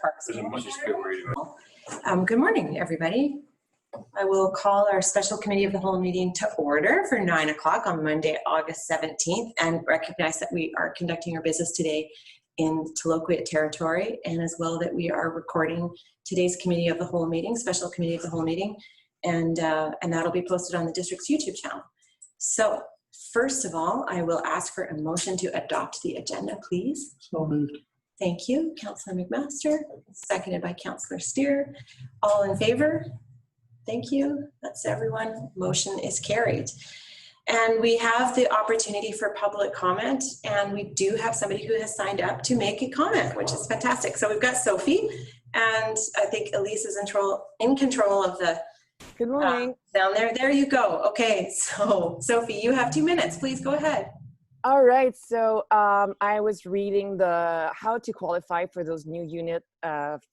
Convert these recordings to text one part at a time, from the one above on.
Parks and good morning, everybody. I will call our special committee of the whole meeting to order for 9 o'clock on Monday, August 17th, and recognize that we are conducting our business today in Tla-o-qui-aht territory, and as well that we are recording today's committee of the whole meeting, special committee of the whole meeting, and that'll be posted on the district's YouTube channel. So first of all, I will ask for a motion to adopt the agenda, please. So moved. Thank you, Councillor McMaster, seconded by Councillor Steer. All in favor? Thank you. That's everyone. Motion is carried. And we have the opportunity for public comment, and we do have somebody who has signed up to make a comment, which is fantastic. So we've got Sophie, and I think Elise is in control of the good morning down there. There you go. Okay, so Sophie, you have 2 minutes. Please go ahead. All right, so I was reading the how to qualify for those new unit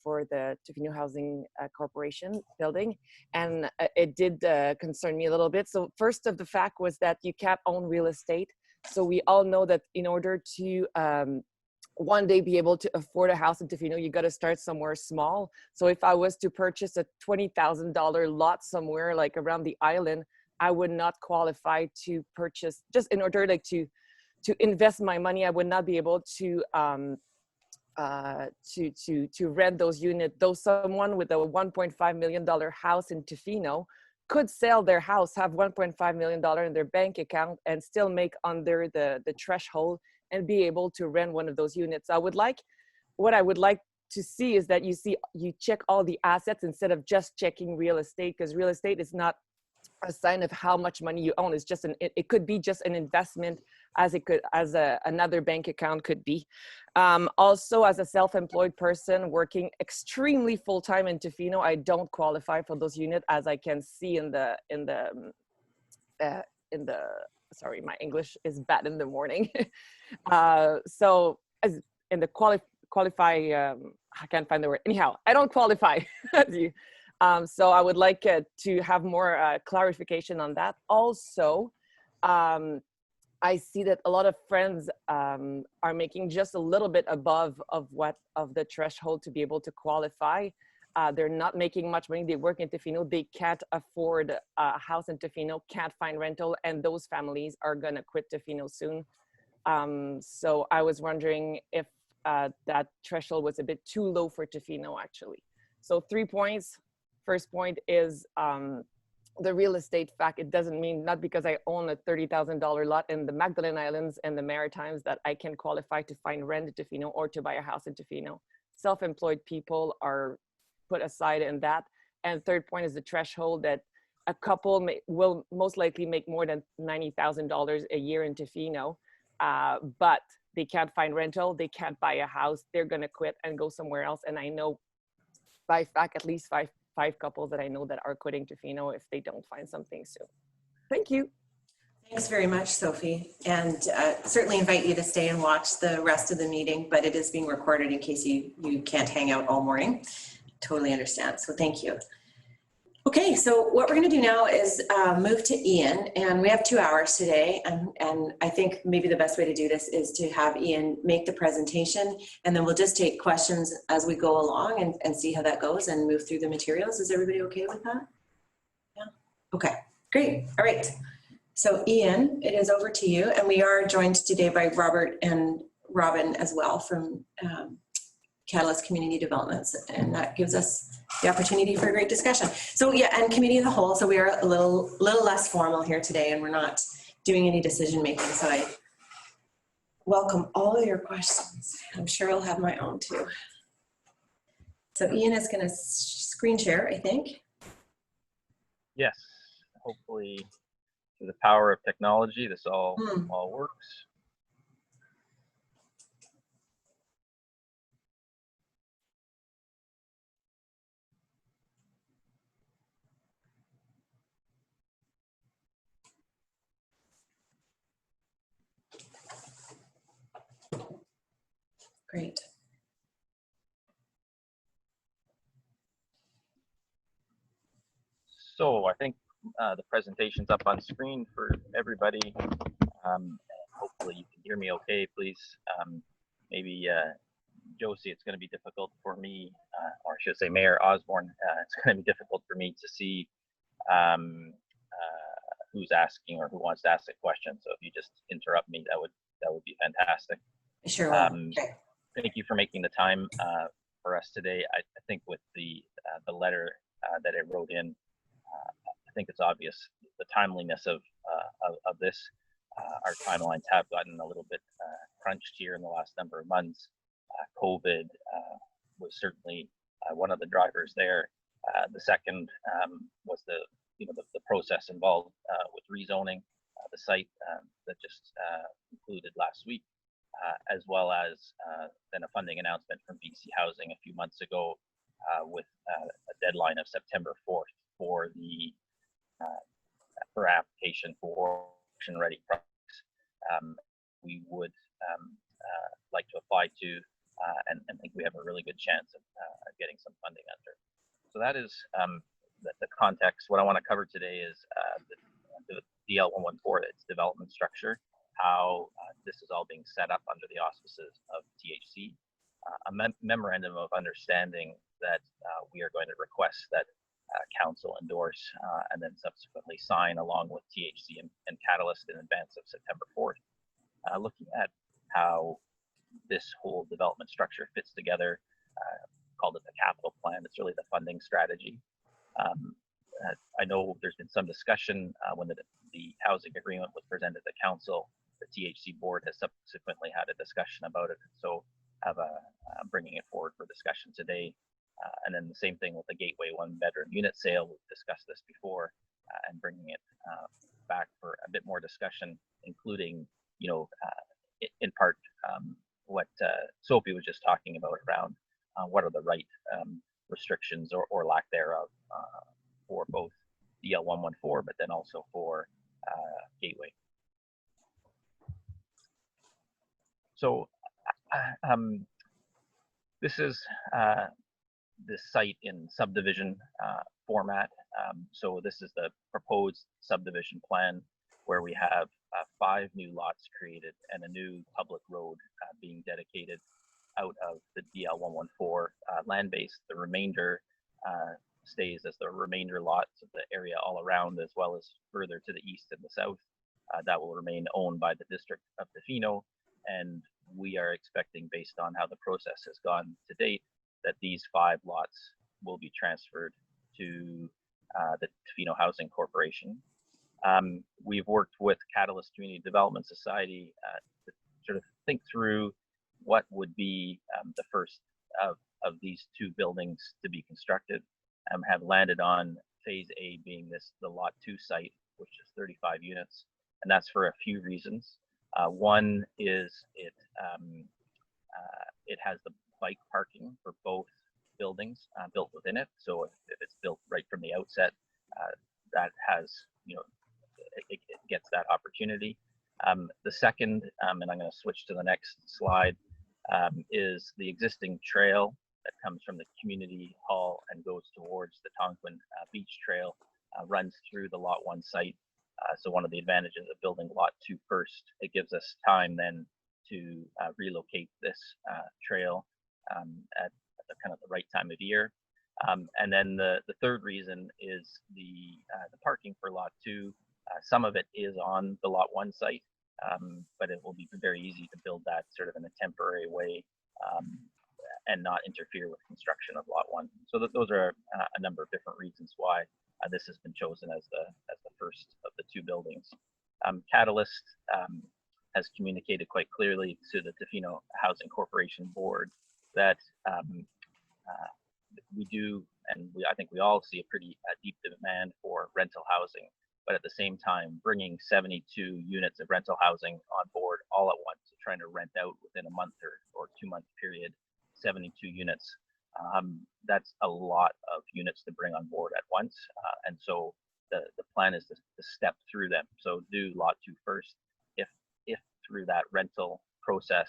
for the Tofino Housing Corporation building, and it did concern me a little bit. So first of the fact was that you can't own real estate. So we all know that in order to one day be able to afford a house in Tofino, you got to start somewhere small. So if I was to purchase a $20,000 lot somewhere like around the island, I would not qualify to purchase, just in order like to invest my money. I would not be able to rent those units. Though someone with a $1.5 million house in Tofino could sell their house, have $1.5 million in their bank account, and still make under the threshold and be able to rent one of those units. What I would like to see is that you check all the assets instead of just checking real estate, because real estate is not a sign of how much money you own. It's just it could be just an investment as another bank account could be. Also, as a self-employed person working extremely full-time in Tofino, I don't qualify for those units, as I can see in the sorry, my English is bad in the morning. So as in the qualify, I can't find the word. Anyhow, I don't qualify. So I would like to have more clarification on that. Also, I see that a lot of friends are making just a little bit above of the threshold to be able to qualify. They're not making much money. They work in Tofino. They can't afford a house in Tofino, can't find rental, and those families are gonna quit Tofino soon. So I was wondering if that threshold was a bit too low for Tofino, actually. So 3 points. First point is the real estate fact. It doesn't mean, not because I own a $30,000 lot in the Magdalene Islands and the Maritimes, that I can qualify to find rent in Tofino or to buy a house in Tofino. Self-employed people are put aside in that. And third point is the threshold, that a couple will most likely make more than $90,000 a year in Tofino, but they can't find rental, they can't buy a house, they're gonna quit and go somewhere else. And I know by fact at least five couples that I know that are quitting Tofino if they don't find something soon. Thank you. Thanks very much, Sophie, and certainly invite you to stay and watch the rest of the meeting, but it is being recorded in case you can't hang out all morning. Totally understand, so thank you. Okay, so what we're going to do now is move to Ian, and we have 2 hours today, and I think maybe the best way to do this is to have Ian make the presentation, and then we'll just take questions as we go along and see how that goes and move through the materials. Is everybody okay with that? Yeah. Okay, great. All right. So Ian, it is over to you, and we are joined today by Robert and Robin as well from Catalyst Community Developments, and that gives us the opportunity for a great discussion. So yeah, and committee of the whole, so we are a little less formal here today, and we're not doing any decision making, so I welcome all of your questions. I'm sure I'll have my own too. So Ian is going to screen share, I think. Yes, hopefully through the power of technology, this all works. Great. So I think the presentation's up on screen for everybody. Hopefully you can hear me okay. Please maybe Josie, it's going to be difficult for me, or I should say Mayor Osborne, it's going to be difficult for me to see who's asking or who wants to ask a question. So if you just interrupt me, that would be fantastic. Sure will. Okay. Thank you for making the time for us today. I think with the letter that it wrote in, I think it's obvious the timeliness of this. Our timelines have gotten a little bit crunched here in the last number of months. COVID was certainly one of the drivers there. The second was the process involved with rezoning the site that just concluded last week, as well as then a funding announcement from BC Housing a few months ago with a deadline of September 4th for the application for action-ready projects. We would like to apply to and think we have a really good chance of getting some funding under. So that is the context. What I want to cover today is the DL-114, its development structure, how this is all being set up under the auspices of THC, a memorandum of understanding that we are going to request that council endorse and then subsequently sign along with THC and Catalyst in advance of September 4th. Looking at how this whole development structure fits together, called it the capital plan. It's really the funding strategy. I know there's been some discussion when the housing agreement was presented to council. The THC board has subsequently had a discussion about it. So I'm bringing it forward for discussion today. And then the same thing with the Gateway 1-bedroom unit sale. We've discussed this before, and bringing it back for a bit more discussion, including, in part, what Sophie was just talking about around what are the right restrictions or lack thereof for both DL-114, but then also for Gateway. So this is this site in subdivision format. So this is the proposed subdivision plan where we have 5 new lots created and a new public road being dedicated out of the DL-114 land base. The remainder stays as the remainder lots of the area all around, as well as further to the east and the south. That will remain owned by the District of Tofino, and we are expecting, based on how the process has gone to date, that these 5 lots will be transferred to the Tofino Housing Corporation. We've worked with Catalyst Community Development Society to sort of think through what would be the first of these 2 buildings to be constructed. Have landed on phase A being the lot 2 site, which is 35 units, and that's for a few reasons. One is it has the bike parking for both buildings built within it. So if it's built right from the outset, that has, it gets that opportunity. The second, and I'm going to switch to the next slide, is the existing trail that comes from the community hall and goes towards the Tonquin Beach Trail, runs through the lot 1 site. So one of the advantages of building lot 2 first, it gives us time then to relocate this trail at kind of the right time of year. And then the third reason is the parking for lot 2. Some of it is on the lot 1 site, but it will be very easy to build that sort of in a temporary way and not interfere with construction of lot 1. So those are a number of different reasons why this has been chosen as the first of the 2 buildings. Catalyst has communicated quite clearly to the Tofino Housing Corporation board that we do, and I think we all see a pretty deep demand for rental housing, but at the same time, bringing 72 units of rental housing on board all at once, trying to rent out within a month or 2-month period, 72 units. That's a lot of units to bring on board at once. And so the plan is to step through them. So do lot 2 first. If through that rental process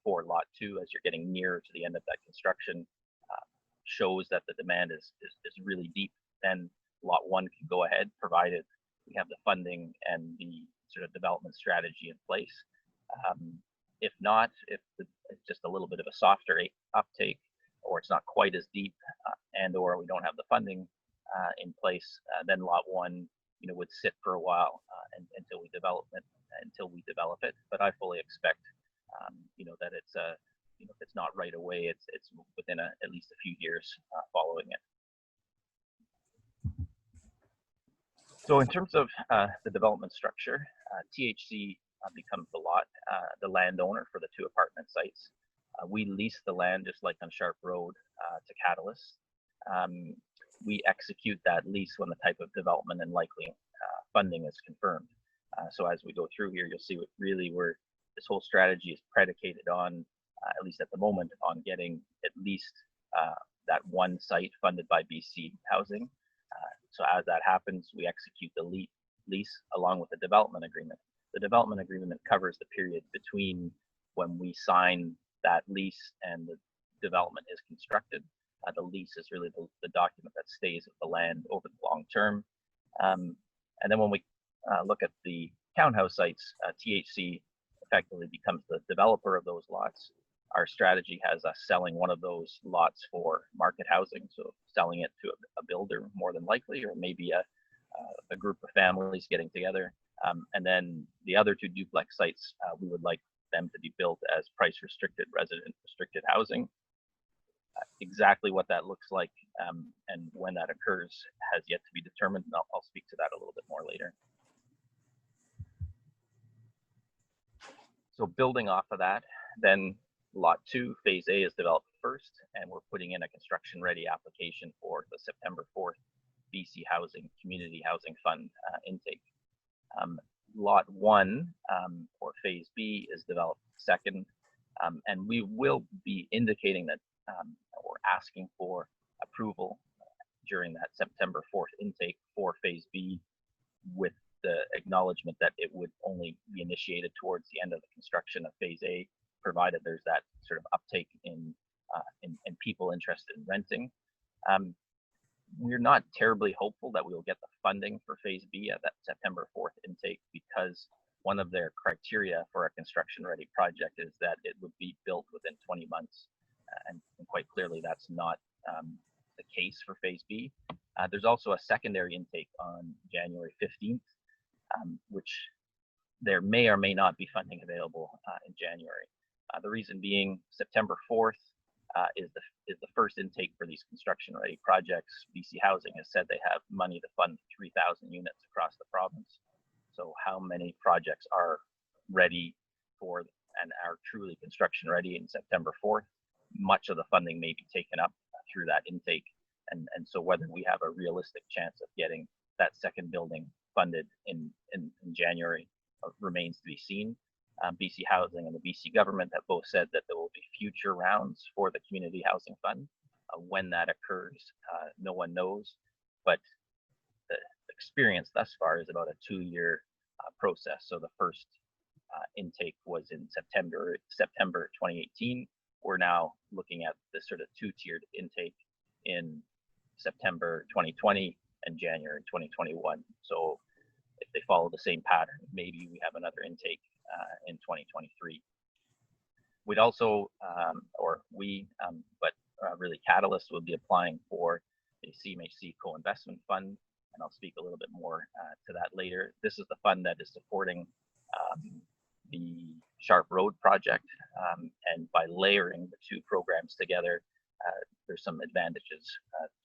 for lot 2, as you're getting nearer to the end of that construction, shows that the demand is really deep, then lot 1 can go ahead, provided we have the funding and the sort of development strategy in place. If not, if it's just a little bit of a softer uptake, or it's not quite as deep, and or we don't have the funding in place, then lot 1, would sit for a while until we develop it. But I fully expect, that it's if it's not right away, it's within at least a few years following it. So in terms of the development structure, THC becomes the landowner for the 2 apartment sites. We lease the land just like on Sharp Road to Catalyst. We execute that lease when the type of development and likely funding is confirmed. So as we go through here, you'll see what really this whole strategy is predicated on, at least at the moment, on getting at least that 1 site funded by BC Housing. So as that happens, we execute the lease along with the development agreement. The development agreement covers the period between when we sign that lease and the development is constructed. The lease is really the document that stays with the land over the long term. And then when we look at the townhouse sites, THC effectively becomes the developer of those lots. Our strategy has us selling one of those lots for market housing, so selling it to a builder more than likely, or maybe a group of families getting together. And then the other 2 duplex sites, we would like them to be built as price restricted resident restricted housing. Exactly what that looks like and when that occurs has yet to be determined, and I'll speak to that a little bit more later. So building off of that, then lot 2, phase A, is developed first, and we're putting in a construction ready application for the September 4th BC Housing Community Housing Fund intake. Lot 1, or phase B, is developed second, and we will be indicating that we're asking for approval during that September 4th intake for phase B, with the acknowledgement that it would only be initiated towards the end of the construction of phase A, provided there's that sort of uptake in people interested in renting. We're not terribly hopeful that we will get the funding for phase B at that September 4th intake, because one of their criteria for a construction ready project is that it would be built within 20 months. And quite clearly that's not the case for phase B. There's also a secondary intake on January 15th, which there may or may not be funding available in January. The reason being, September 4th is the first intake for these construction ready projects. BC Housing has said they have money to fund 3,000 units across the province. So how many projects are ready for and are truly construction ready in September 4th? Much of the funding may be taken up through that intake. And so whether we have a realistic chance of getting that second building funded in January remains to be seen. BC Housing and the BC government have both said that there will be future rounds for the Community Housing Fund. When that occurs, no one knows, but the experience thus far is about a 2-year process. So the first intake was in September 2018. We're now looking at this sort of 2-tiered intake in September 2020 and January 2021. So if they follow the same pattern, maybe we have another intake in 2023. We'd also, really Catalyst will be applying for a CMHC co-investment fund, and I'll speak a little bit more to that later. This is the fund that is supporting the Sharp Road project, and by layering the 2 programs together, there's some advantages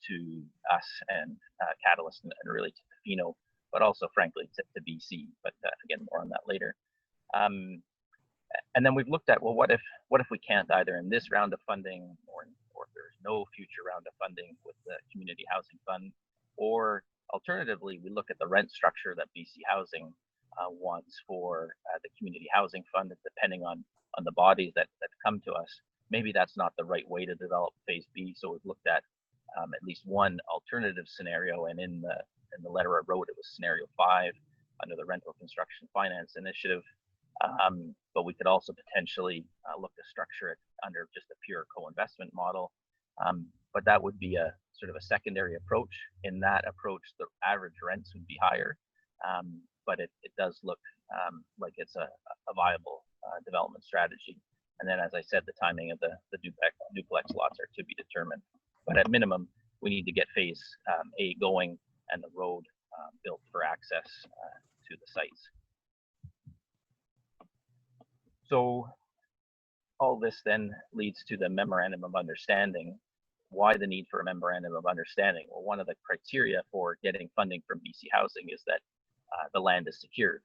to us and Catalyst and really to Tofino, but also frankly to BC, but again, more on that later. And then we've looked at, well, what if we can't, either in this round of funding or if there's no future round of funding with the Community Housing Fund, or alternatively, we look at the rent structure that BC Housing wants for the Community Housing Fund, depending on the bodies that come to us. Maybe that's not the right way to develop phase B. So we've looked at least one alternative scenario, and in the letter I wrote, it was scenario 5 under the Rental Construction Finance Initiative. But we could also potentially look to structure it under just a pure co-investment model. But that would be a sort of a secondary approach. In that approach, the average rents would be higher, but it does look like it's a viable development strategy. And then, as I said, the timing of the duplex lots are to be determined. But at minimum, we need to get phase A going and the road built for access to the sites. So all this then leads to the memorandum of understanding. Why the need for a memorandum of understanding? Well, one of the criteria for getting funding from BC Housing is that the land is secured.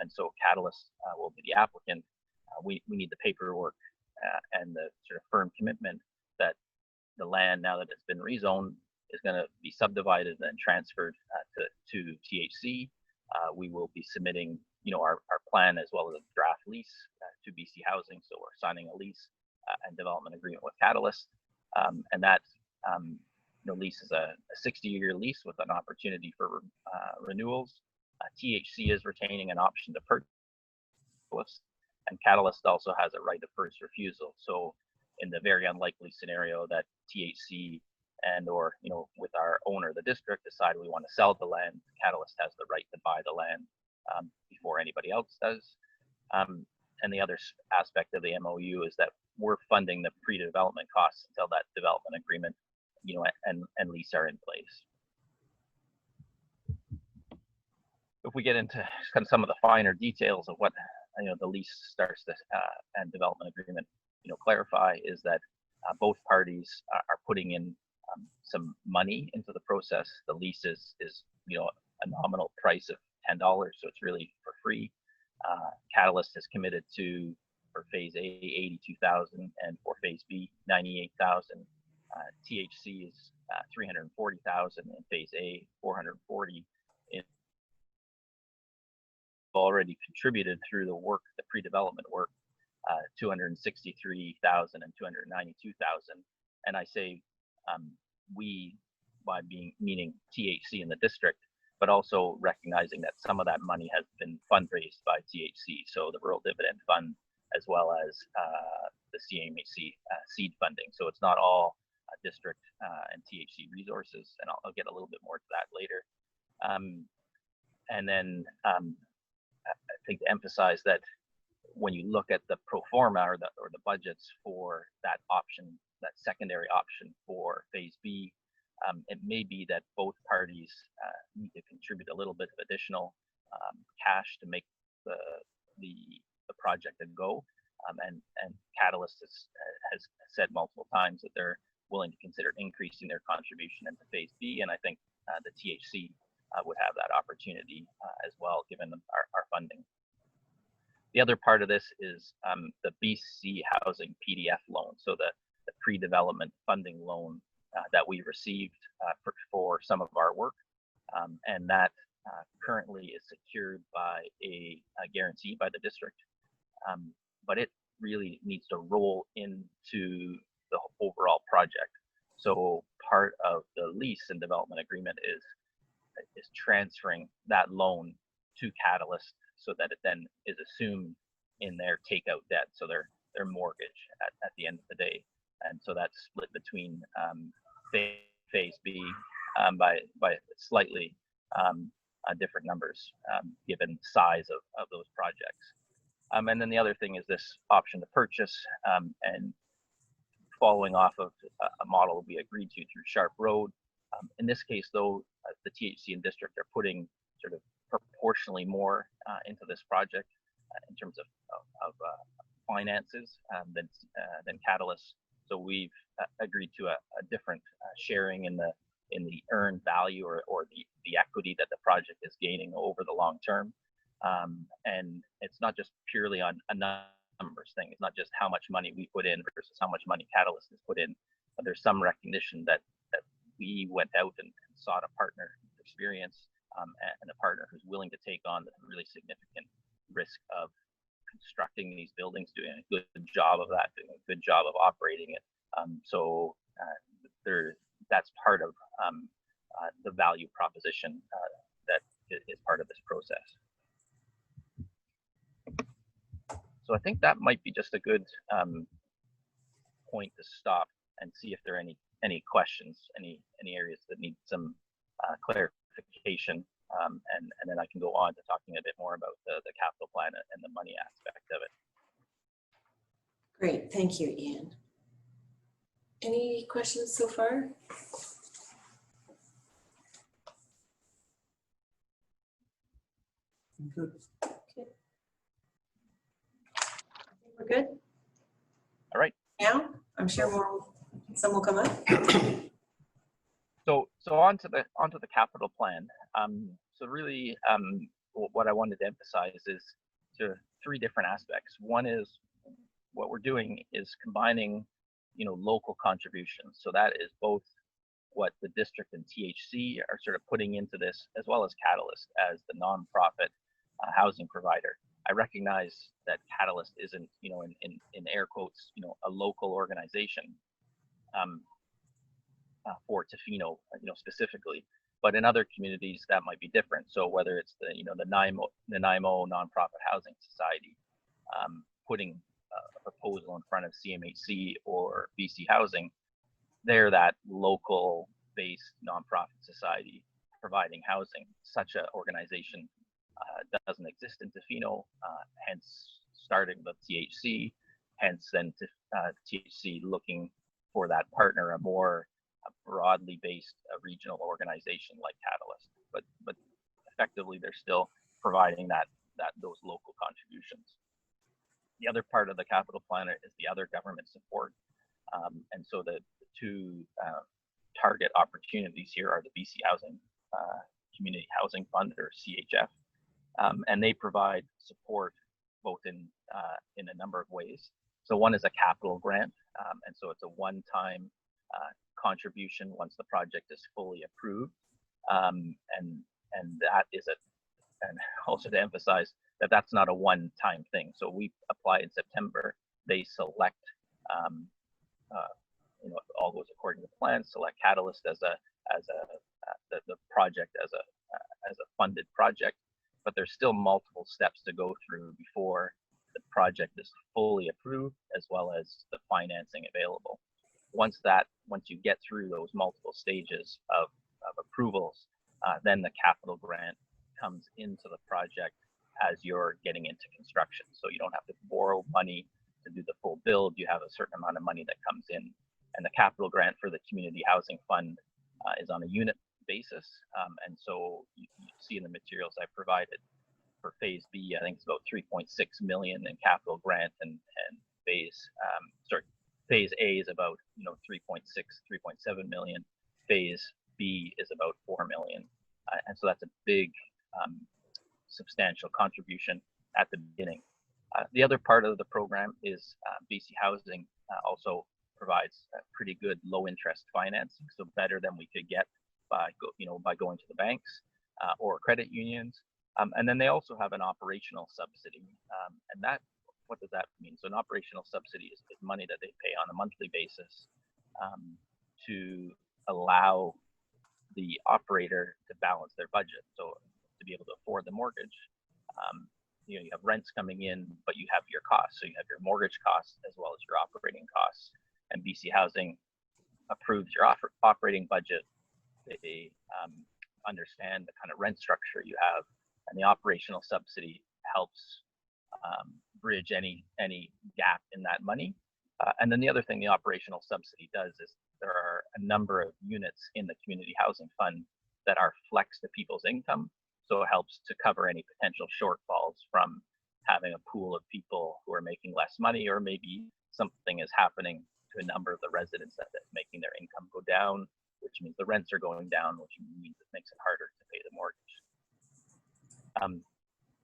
And so Catalyst will be the applicant. We need the paperwork and the sort of firm commitment that the land, now that it's been rezoned, is going to be subdivided and transferred to THC. We will be submitting, our plan as well as a draft lease to BC Housing. So we're signing a lease and development agreement with Catalyst, and that lease is a 60-year lease with an opportunity for renewals. THC is retaining an option to purchase, and Catalyst also has a right of first refusal. So in the very unlikely scenario that THC or with our owner, the district, decide we want to sell the land, Catalyst has the right to buy the land before anybody else does. And the other aspect of the MOU is that we're funding the pre-development costs until that development agreement, and lease are in place. If we get into kind of some of the finer details of what the lease starts to and development agreement clarify, is that both parties are putting in some money into the process. The lease is a nominal price of $10, so it's really for free. Catalyst has committed to, for phase A, 82,000, and for phase B, 98,000. THC is 340,000 in phase A, 440. Already contributed through the work, the pre-development work, 263,000 and 292,000. And I say we, by meaning THC in the district, but also recognizing that some of that money has been fundraised by THC, so the Rural Dividend Fund, as well as the CMHC seed funding. So it's not all district and THC resources, and I'll get a little bit more to that later. And then I think to emphasize that when you look at the pro forma or the budgets for that option, that secondary option for phase B, it may be that both parties need to contribute a little bit of additional cash to make the project a go. And Catalyst has said multiple times that they're willing to consider increasing their contribution into phase B, and I think the THC would have that opportunity as well, given our funding. The other part of this is the BC Housing PDF loan, so the pre-development funding loan that we received for some of our work, and that currently is secured by a guarantee by the district, but it really needs to roll into the overall project. So part of the lease and development agreement is transferring that loan to Catalyst, so that it then is assumed in their takeout debt, so their mortgage at the end of the day. And so that's split between phase B by slightly different numbers given size of those projects. And then the other thing is this option to purchase, and following off of a model we agreed to through Sharp Road. In this case, though, the THC and district are putting sort of proportionally more into this project in terms of finances than Catalyst. So we've agreed to a different sharing in the earned value or the equity that the project is gaining over the long term. And it's not just purely on a numbers thing. It's not just how much money we put in versus how much money Catalyst has put in, but there's some recognition that we went out and sought a partner with experience and a partner who's willing to take on the really significant risk of constructing these buildings, doing a good job of that, doing a good job of operating it. So that's part of the value proposition that is part of this process. So I think that might be just a good point to stop and see if there are any questions, any areas that need some clarification, and then I can go on to talking a bit more about the capital plan and the money aspect of it. Great, thank you, Ian. Any questions so far? Good. Okay. We're good All right. now? I'm sure some will come up. So onto the capital plan. So really, what I wanted to emphasize is three different aspects. One is what we're doing is combining, local contributions. So that is both what the district and THC are sort of putting into this, as well as Catalyst as the nonprofit housing provider. I recognize that Catalyst isn't, in air quotes, a local organization for Tofino, specifically, but in other communities that might be different. So whether it's the Nanaimo Nonprofit Housing Society putting a proposal in front of CMHC or BC Housing, they're that local based nonprofit society providing housing. Such an organization doesn't exist in Tofino, hence starting with THC, hence then THC looking for that partner, a more broadly based regional organization like Catalyst, but effectively they're still providing those local contributions. The other part of the capital plan is the other government support, and so the two target opportunities here are the BC Housing Community Housing Fund, or CHF, and they provide support both in a number of ways. So one is a capital grant, and so it's a one-time contribution once the project is fully approved, and that is and also to emphasize that that's not a one-time thing. So we apply in September. They select, if all goes according to plan, select Catalyst as the project as a funded project, but there's still multiple steps to go through before the project is fully approved, as well as the financing available. Once you get through those multiple stages of approvals, then the capital grant comes into the project as you're getting into construction. So you don't have to borrow money to do the full build. You have a certain amount of money that comes in, and the capital grant for the community housing fund is on a unit basis. And so you see in the materials I provided for phase B, I think it's about 3.6 million in capital grant, and phase A is about 3.6, 3.7 million. Phase B is about 4 million, and so that's a big, substantial contribution at the beginning. The other part of the program is BC Housing also provides pretty good low interest financing, so better than we could get by going to the banks or credit unions. And then they also have an operational subsidy, and what does that mean? So an operational subsidy is money that they pay on a monthly basis to allow the operator to balance their budget. So to be able to afford the mortgage, you have rents coming in, but you have your costs. So you have your mortgage costs as well as your operating costs. And BC Housing approves your operating budget. They understand the kind of rent structure you have, and the operational subsidy helps bridge any gap in that money. And then the other thing the operational subsidy does is there are a number of units in the community housing fund that are flex to people's income. So it helps to cover any potential shortfalls from having a pool of people who are making less money, or maybe something is happening to a number of the residents that's making their income go down, which means the rents are going down, which means it makes it harder to pay the mortgage.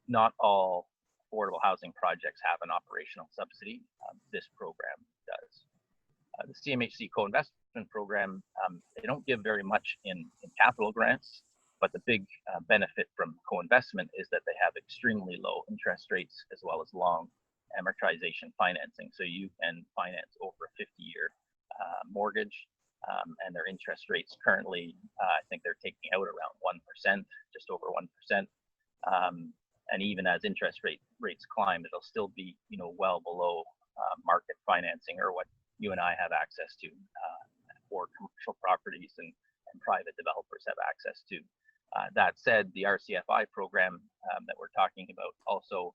Not all affordable housing projects have an operational subsidy. This program does. The CMHC co-investment program, they don't give very much in capital grants, but the big benefit from co-investment is that they have extremely low interest rates as well as long amortization financing. So you can finance over a 50-year mortgage, and their interest rates currently, I think they're taking out around 1%, just over 1%. And even as interest rates climb, it'll still be well below market financing, or what you and I have access to, or commercial properties and private developers have access to. That said, the RCFI program that we're talking about also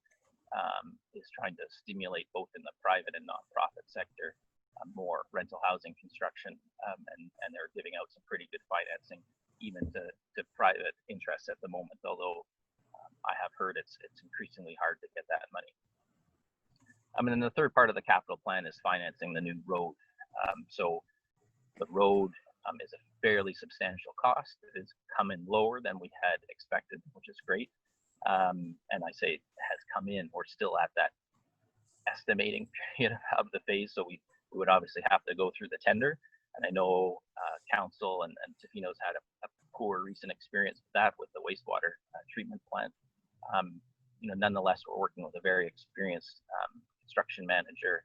is trying to stimulate both in the private and nonprofit sector more rental housing construction, and they're giving out some pretty good financing even to private interests at the moment, although I have heard it's increasingly hard to get that money. And then the third part of the capital plan is financing the new road. So the road is a fairly substantial cost. It has come in lower than we had expected, which is great. And I say it has come in. We're still at that estimating period of the phase, so we would obviously have to go through the tender. And I know council and Tofino's had a poor recent experience with that with the wastewater treatment plant. Nonetheless, we're working with a very experienced construction manager,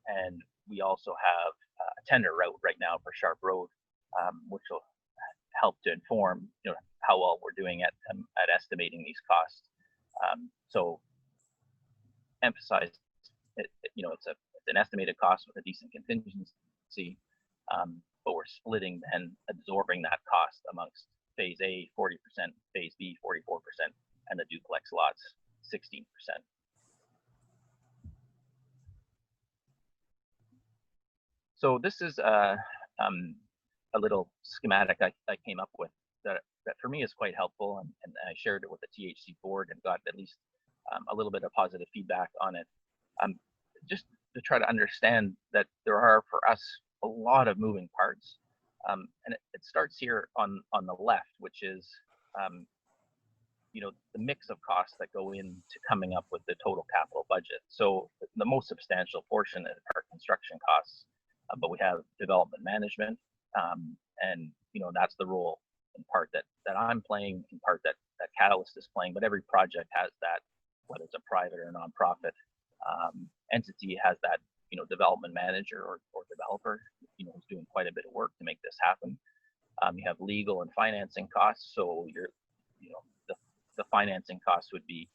and we also have a tender route right now for Sharp Road, which will help to inform how well we're doing at estimating these costs. So emphasize it's an estimated cost with a decent contingency, but we're splitting and absorbing that cost amongst phase A 40%, phase B 44%, and the duplex lots 16%. So this is a little schematic I came up with that for me is quite helpful, and I shared it with the THC board and got at least a little bit of positive feedback on it. Just to try to understand that there are, for us, a lot of moving parts. And it starts here on the left, which is, the mix of costs that go into coming up with the total capital budget. So the most substantial portion is our construction costs, but we have development management, and that's the role in part that I'm playing, in part that Catalyst is playing. But every project has that, whether it's a private or a nonprofit entity, has that development manager or developer who's doing quite a bit of work to make this happen. You have legal and financing costs, so the financing costs would be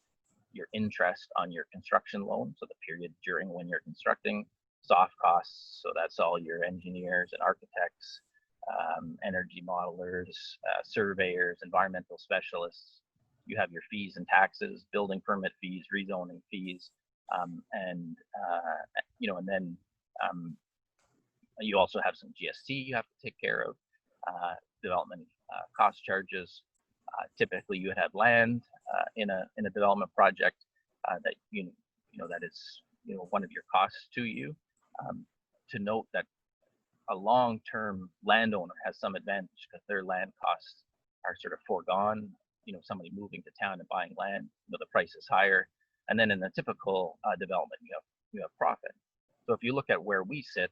your interest on your construction loan, so the period during when you're constructing. Soft costs, so that's all your engineers and architects, energy modelers, surveyors, environmental specialists. You have your fees and taxes, building permit fees, rezoning fees, and then you also have some GST you have to take care of, development cost charges. Typically, you have land in a development project that that is one of your costs to you. To note that a long-term landowner has some advantage because their land costs are sort of foregone. Somebody moving to town and buying land, the price is higher. And then in the typical development, you have profit. So if you look at where we sit,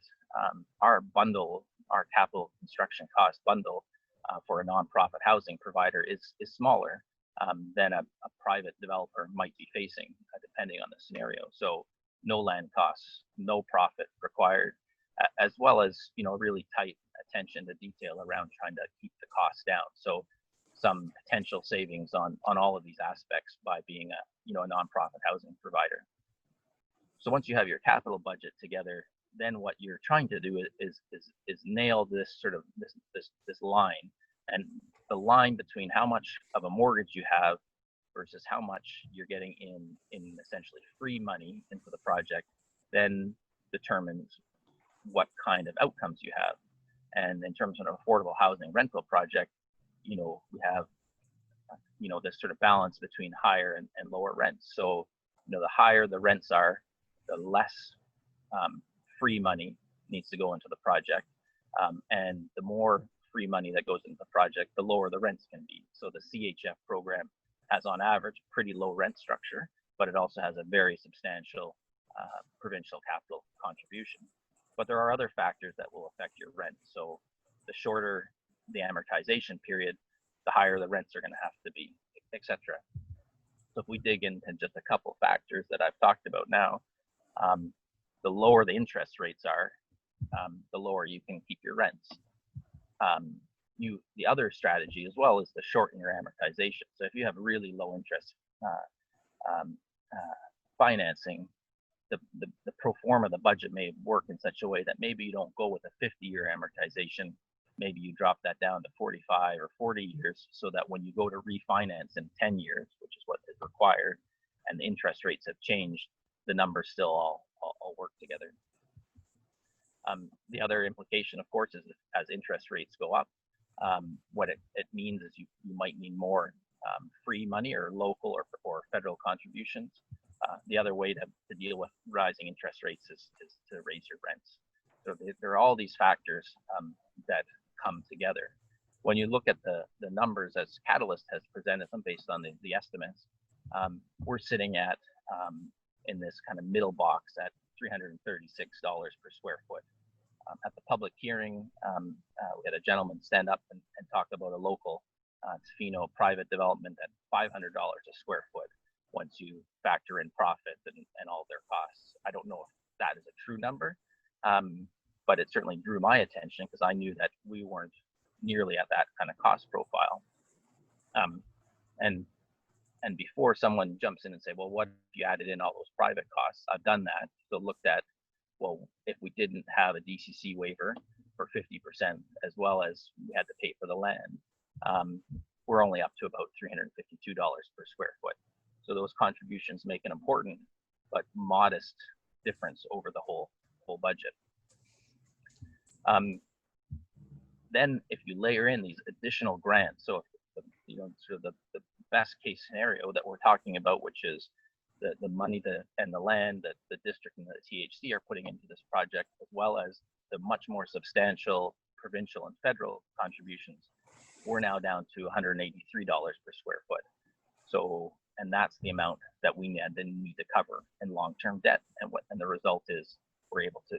our bundle, our capital construction cost bundle for a nonprofit housing provider is smaller than a private developer might be facing, depending on the scenario. So no land costs, no profit required, as well as really tight attention to detail around trying to keep the costs down. So some potential savings on all of these aspects by being a nonprofit housing provider. So once you have your capital budget together, then what you're trying to do is nail this sort of this line, and the line between how much of a mortgage you have versus how much you're getting in essentially free money into the project, then determines what kind of outcomes you have. And in terms of an affordable housing rental project, we have this sort of balance between higher and lower rents. So the higher the rents are, the less free money needs to go into the project, and the more free money that goes into the project, the lower the rents can be. So the CHF program has on average pretty low rent structure, but it also has a very substantial provincial capital contribution. But there are other factors that will affect your rent. So the shorter the amortization period, the higher the rents are going to have to be, etc. So if we dig into just a couple factors that I've talked about now, the lower the interest rates are, the lower you can keep your rents. The other strategy as well is to shorten your amortization. So if you have really low interest financing, the pro forma, the budget may work in such a way that maybe you don't go with a 50-year amortization. Maybe you drop that down to 45 or 40 years, so that when you go to refinance in 10 years, which is what is required, and the interest rates have changed, the numbers still all work together. The other implication, of course, is that as interest rates go up, what it means is you might need more free money or local or federal contributions. The other way to deal with rising interest rates is to raise your rents. So there are all these factors that come together. When you look at the numbers as Catalyst has presented them based on the estimates, we're sitting at, in this kind of middle box, at $336 per square foot. At the public hearing, we had a gentleman stand up and talk about a local Tofino private development at $500 a square foot once you factor in profit and all their costs. I don't know if that is a true number, but it certainly drew my attention because I knew that we weren't nearly at that kind of cost profile. And before someone jumps in and say, well, what if you added in all those private costs? I've done that. So looked at, well, if we didn't have a DCC waiver for 50%, as well as we had to pay for the land, we're only up to about $352 per square foot. So those contributions make an important but modest difference over the whole budget. Then if you layer in these additional grants, so if, sort of the best case scenario that we're talking about, which is the money and the land that the district and the THC are putting into this project, as well as the much more substantial provincial and federal contributions, we're now down to $183 per square foot. So, and that's the amount that we then need to cover in long-term debt. And the result is we're able to,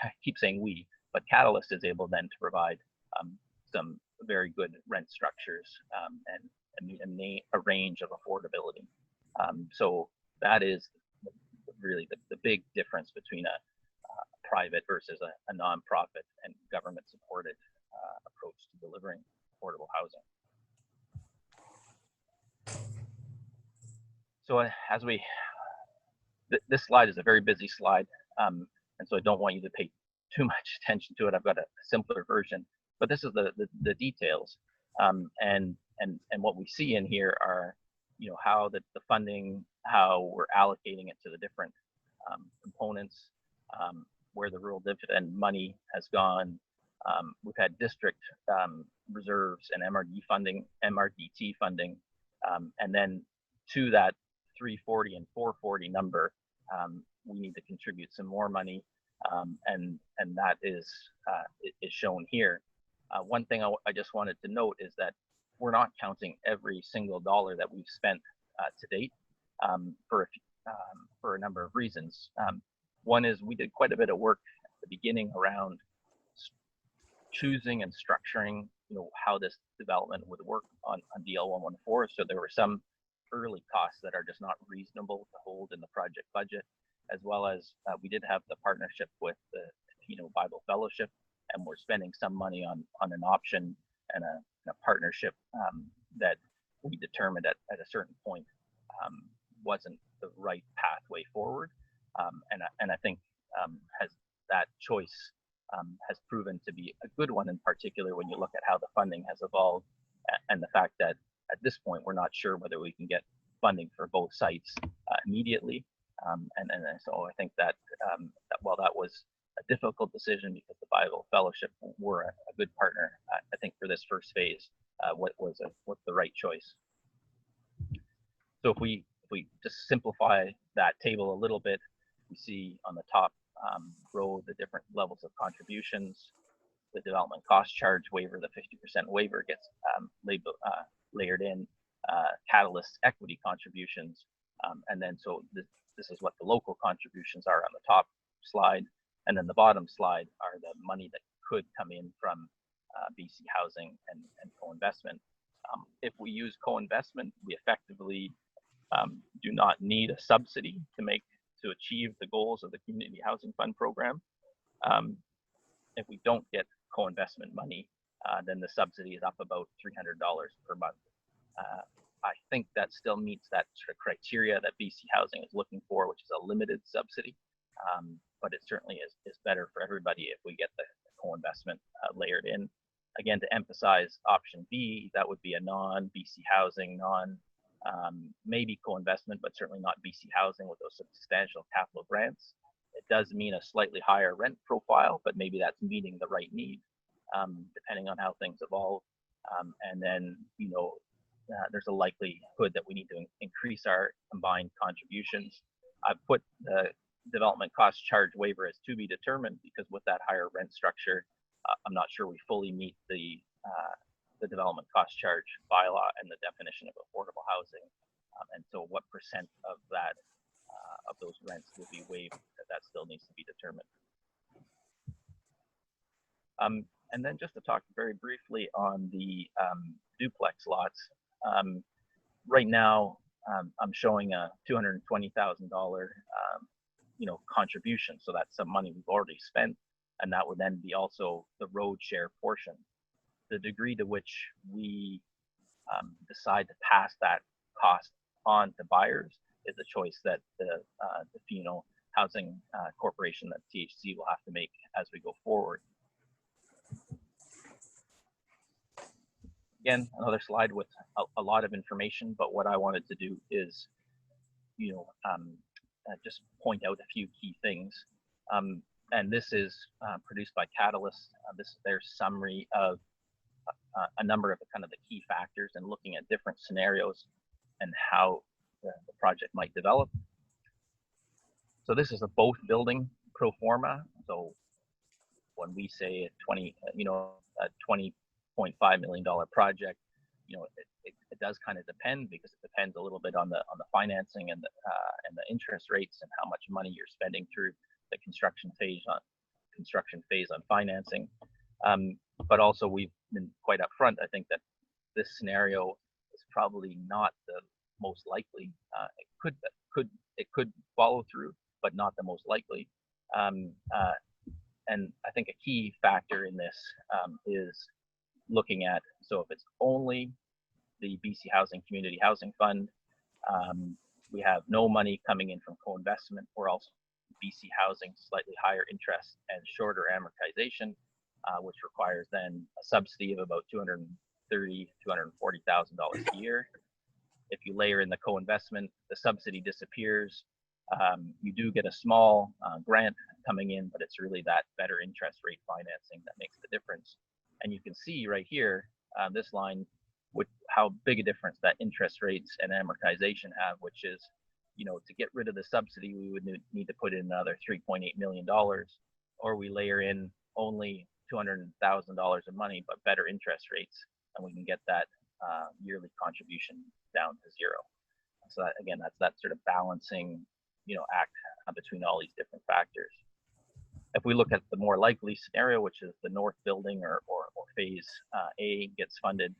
I keep saying we, but Catalyst is able then to provide some very good rent structures and a range of affordability. So that is really the big difference between a private versus a nonprofit and government-supported approach to delivering affordable housing. So as this slide is a very busy slide, and so I don't want you to pay too much attention to it. I've got a simpler version, but this is the details, and what we see in here are, how the funding, how we're allocating it to the different components, where the rural dividend money has gone. We've had district reserves and MRDT funding, and then to that 340 and 440 number, we need to contribute some more money, and that is shown here. One thing I just wanted to note is that we're not counting every single dollar that we've spent to date for a number of reasons. One is we did quite a bit of work at the beginning around choosing and structuring, how this development would work on DL 114. So there were some early costs that are just not reasonable to hold in the project budget, as well as we did have the partnership with the Tofino Bible Fellowship, and we're spending some money on an option and a partnership that we determined at a certain point wasn't the right pathway forward, and I think that choice has proven to be a good one, in particular when you look at how the funding has evolved, and the fact that at this point we're not sure whether we can get funding for both sites immediately, and so I think that while that was a difficult decision because the Bible Fellowship were a good partner, I think for this first phase, what's the right choice. So if we just simplify that table a little bit, we see on the top row the different levels of contributions. The development cost charge waiver, the 50% waiver gets layered in. Catalyst equity contributions, and then so this is what the local contributions are on the top slide, and then the bottom slide are the money that could come in from BC Housing and co-investment. If we use co-investment, we effectively do not need a subsidy to achieve the goals of the Community Housing Fund program. If we don't get co-investment money, then the subsidy is up about $300 per month. I think that still meets that sort of criteria that BC Housing is looking for, which is a limited subsidy. But it certainly is better for everybody if we get the co-investment layered in. Again, to emphasize option B, that would be a non-BC Housing, maybe co-investment, but certainly not BC Housing with those substantial capital grants. It does mean a slightly higher rent profile, but maybe that's meeting the right need, depending on how things evolve. And then, there's a likelihood that we need to increase our combined contributions. I've put the development cost charge waiver as to be determined, because with that higher rent structure, I'm not sure we fully meet the development cost charge bylaw and the definition of affordable housing. And so what percent of that, of those rents will be waived, that still needs to be determined. And then just to talk very briefly on the duplex lots. Right now, I'm showing a $220,000 contribution. So that's some money we've already spent, and that would then be also the road share portion. The degree to which we decide to pass that cost on to buyers is a choice that the Tofino Housing Corporation, that THC, will have to make as we go forward. Again, another slide with a lot of information, but what I wanted to do is, just point out a few key things. And this is produced by Catalyst. This is their summary of a number of the key factors and looking at different scenarios and how the project might develop. So this is a both building pro forma. So when we say a $20.5 million project, it does kind of depend, because it depends a little bit on the financing and the interest rates and how much money you're spending through the construction phase on financing. But also, we've been quite upfront. I think that this scenario is probably not the most likely. It could follow through, but not the most likely. And I think a key factor in this is looking at, so if it's only the BC Housing Community Housing Fund, we have no money coming in from co-investment, or also BC Housing slightly higher interest and shorter amortization, which requires then a subsidy of about $230,000 to $240,000 a year. If you layer in the co-investment, the subsidy disappears. You do get a small grant coming in, but it's really that better interest rate financing that makes the difference. And you can see right here, this line, with how big a difference that interest rates and amortization have, which is, to get rid of the subsidy, we would need to put in another $3.8 million, or we layer in only $200,000 of money, but better interest rates, and we can get that yearly contribution down to zero. So that, again, that's that sort of balancing, act between all these different factors. If we look at the more likely scenario, which is the north building or phase A gets funded,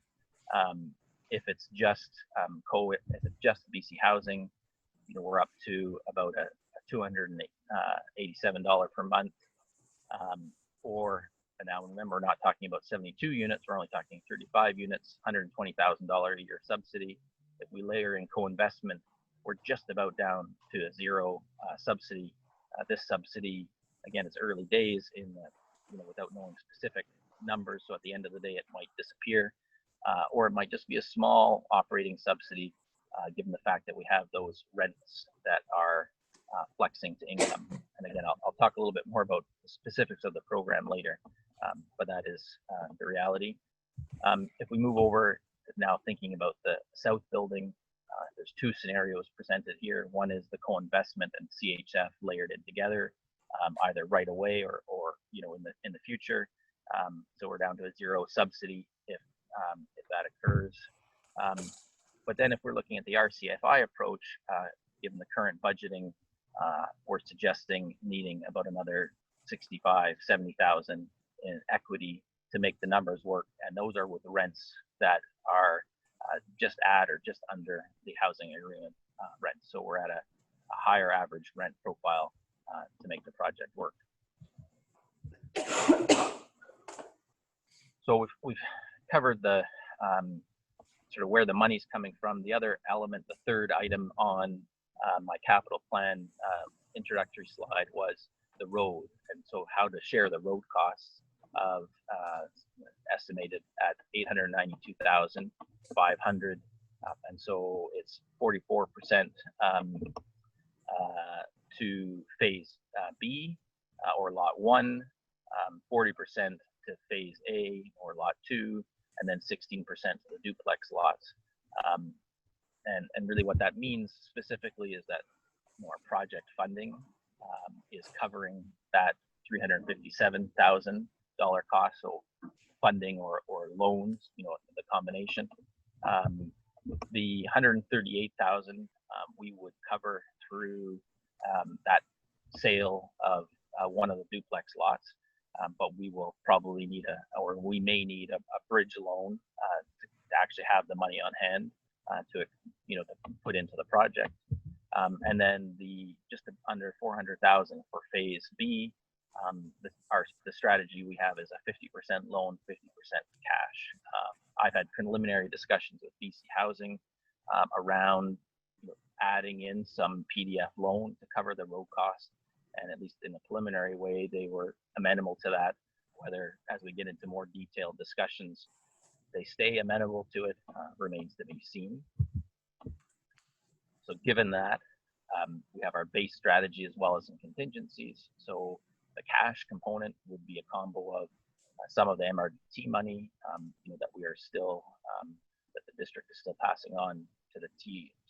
if it's just BC Housing, we're up to about a $287 per month, or now remember, we're not talking about 72 units, we're only talking 35 units, $120,000 a year subsidy. If we layer in co-investment, we're just about down to a zero subsidy. This subsidy, again, it's early days in the, without knowing specific numbers. So at the end of the day, it might disappear, or it might just be a small operating subsidy, given the fact that we have those rents that are flexing to income. And again, I'll talk a little bit more about the specifics of the program later, but that is the reality. If we move over now, thinking about the south building, there's two scenarios presented here. One is the co-investment and CHF layered in together, either right away or in the future. So we're down to a zero subsidy if that occurs. But then if we're looking at the RCFI approach, given the current budgeting, we're suggesting needing about another 65, 70,000 in equity to make the numbers work. And those are with rents that are just at or just under the housing agreement rent. So we're at a higher average rent profile to make the project work. So we've covered the sort of where the money's coming from. The other element, the third item on my capital plan introductory slide, was the road, and so how to share the road costs of estimated at $892,500 And so it's 44% to phase B or lot 1, 40% to phase A or lot 2, and then 16% to the duplex lots. And really what that means specifically is that more project funding is covering that $357,000 cost, so funding or loans, the combination. The $138,000 we would cover through that sale of one of the duplex lots, but we will probably need we may need a bridge loan to actually have the money on hand to put into the project. And then just under $400,000 for phase B. The strategy we have is a 50% loan, 50% cash. I've had preliminary discussions with BC Housing around adding in some PDF loan to cover the road costs, and at least in a preliminary way, they were amenable to that. Whether, as we get into more detailed discussions, they stay amenable to it remains to be seen. So given that, we have our base strategy as well as some contingencies. So the cash component would be a combo of some of the MRDT money that we are still, that the district is still passing on to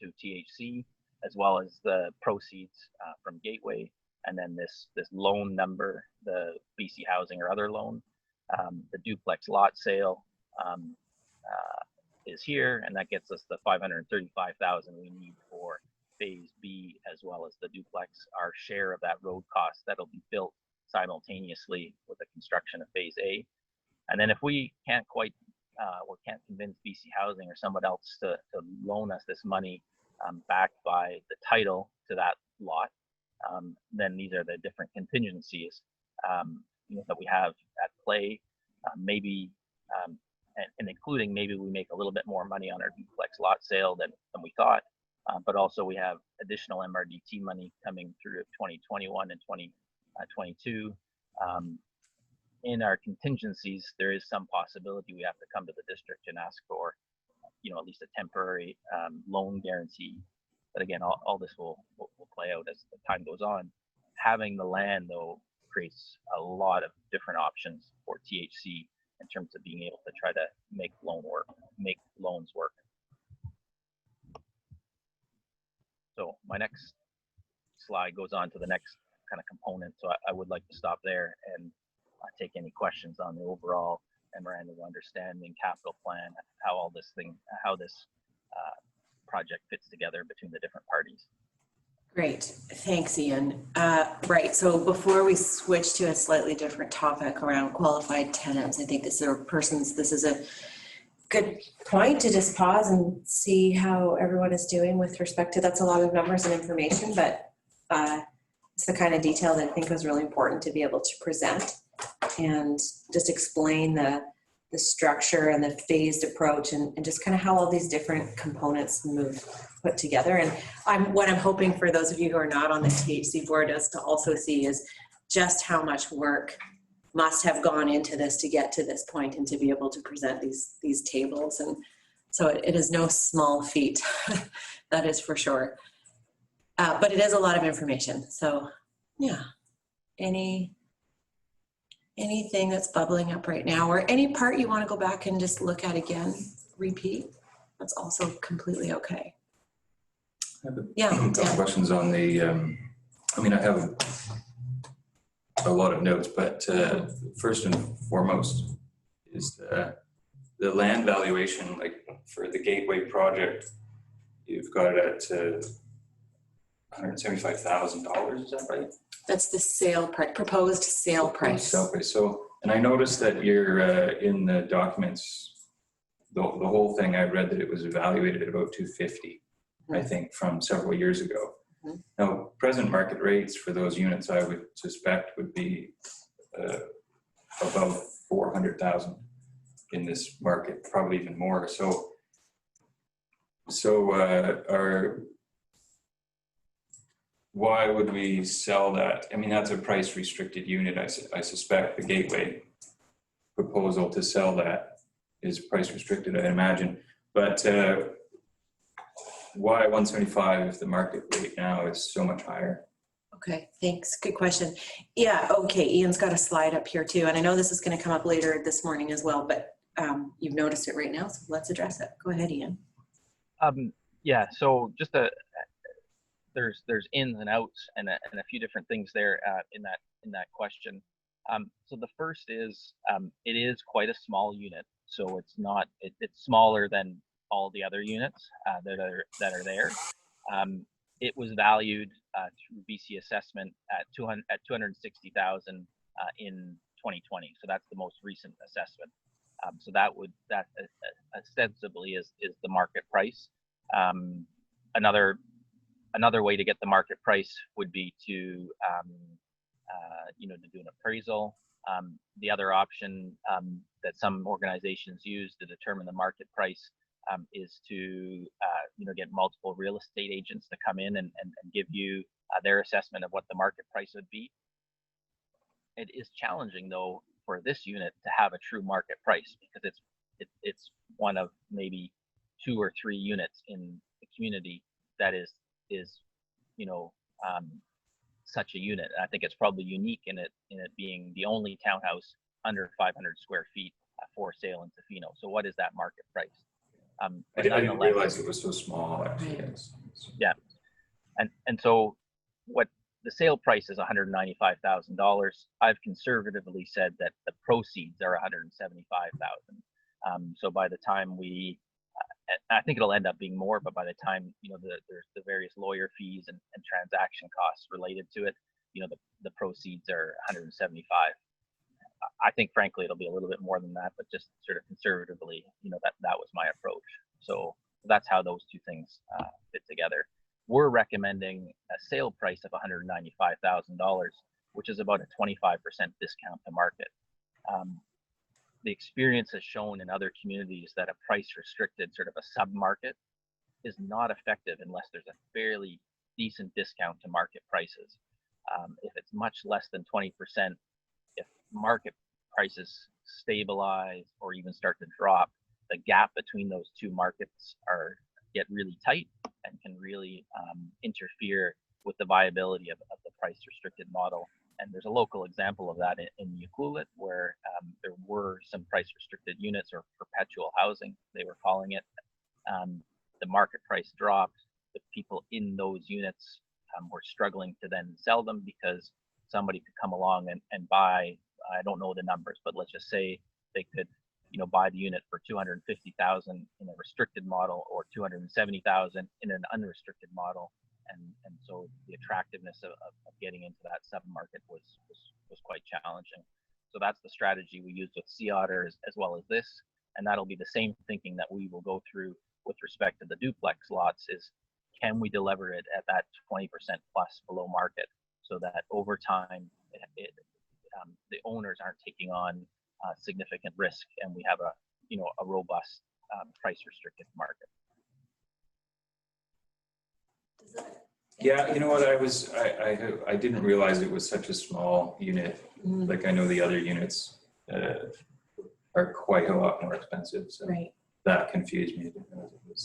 to THC, as well as the proceeds from Gateway, and then this loan number, the BC Housing or other loan. The duplex lot sale is here, and that gets us the $535,000 we need for phase B, as well as the duplex, our share of that road cost that'll be built simultaneously with the construction of phase A. And then if we can't quite or can't convince BC Housing or someone else to loan us this money backed by the title to that lot, then these are the different contingencies that we have at play. Maybe and including maybe we make a little bit more money on our duplex lot sale than we thought, but also we have additional MRDT money coming through 2021 and 2022. In our contingencies, there is some possibility we have to come to the district and ask for, at least a temporary loan guarantee. But again, all this will play out as the time goes on. Having the land, though, creates a lot of different options for THC in terms of being able to try to make loans work. So my next slide goes on to the next kind of component. So I would like to stop there and take any questions on the overall memorandum of understanding, capital plan, how this project fits together between the different parties. Great, thanks, Ian. Right, so before we switch to a slightly different topic around qualified tenants, I think this is a good point to just pause and see how everyone is doing with respect to, that's a lot of numbers and information, but it's the kind of detail that I think was really important to be able to present and just explain the structure and the phased approach and just kind of how all these different components put together. And what I'm hoping for those of you who are not on the THC board is to also see is just how much work must have gone into this to get to this point and to be able to present these tables. And so it is no small feat, that is for sure. But it is a lot of information. So yeah, anything that's bubbling up right now, or any part you want to go back and just look at again, repeat, that's also completely okay. I have Yeah, a couple questions on the, I have a lot of notes, but first and foremost is the land valuation, like for the Gateway project, you've got it at $175,000, is that right? That's the sale price, proposed sale price. Sale price. So, and I noticed that you're in the documents, the whole thing, I read that it was evaluated at about $250, I think, from several years ago. Mm-hmm. Now, present market rates for those units, I would suspect, would be above $400,000 in this market, probably even more. So why would we sell that? I mean, that's a price restricted unit. I suspect the Gateway proposal to sell that is price restricted, I imagine. But why 175 if the market rate now is so much higher? Okay, thanks. Good question. Yeah, okay, Ian's got a slide up here too, and I know this is going to come up later this morning as well, but you've noticed it right now, so let's address it. Go ahead, Ian. Yeah, so just there's ins and outs and a few different things there in that question. So the first is it is quite a small unit, so it's not it's smaller than all the other units that are there. It was valued through BC assessment at 260,000 in 2020. So that's the most recent assessment. So that ostensibly is the market price. Another way to get the market price would be to to do an appraisal. The other option that some organizations use to determine the market price is to get multiple real estate agents to come in and give you their assessment of what the market price would be. It is challenging though for this unit to have a true market price because it's one of maybe 2 or 3 units in the community that is such a unit. I think it's probably unique in it being the only townhouse under 500 square feet for sale in Tofino. So what is that market price? I didn't realize it was so small, actually. Yeah, and so what the sale price is $195,000. I've conservatively said that the proceeds are $175,000. So by the time I think it'll end up being more, but by the time there's the various lawyer fees and transaction costs related to it, the proceeds are 175. I think frankly it'll be a little bit more than that, but just sort of conservatively, that was my approach. So that's how those two things fit together. We're recommending a sale price of $195,000, which is about a 25% discount to market. The experience has shown in other communities that a price restricted sort of a sub-market is not effective unless there's a fairly decent discount to market prices. If it's much less than 20%, if market prices stabilize or even start to drop, the gap between those two markets get really tight and can really interfere with the viability of the price restricted model. And there's a local example of that in Tla-o-qui-aht where there were some price restricted units or perpetual housing, they were calling it. The market price dropped. The people in those units were struggling to then sell them because somebody could come along and buy, I don't know the numbers, but let's just say they could buy the unit for $250,000 in a restricted model or $270,000 in an unrestricted model. And so the attractiveness of getting into that sub-market was quite challenging. So that's the strategy we used with Sea Otter as well as this. And that'll be the same thinking that we will go through with respect to the duplex lots is, can we deliver it at that 20% plus below market so that over time the owners aren't taking on significant risk and we have a robust price restricted market. Yeah, you know what, I didn't realize it was such a small unit. Like I know the other units are quite a lot more expensive, so Right. That confused me.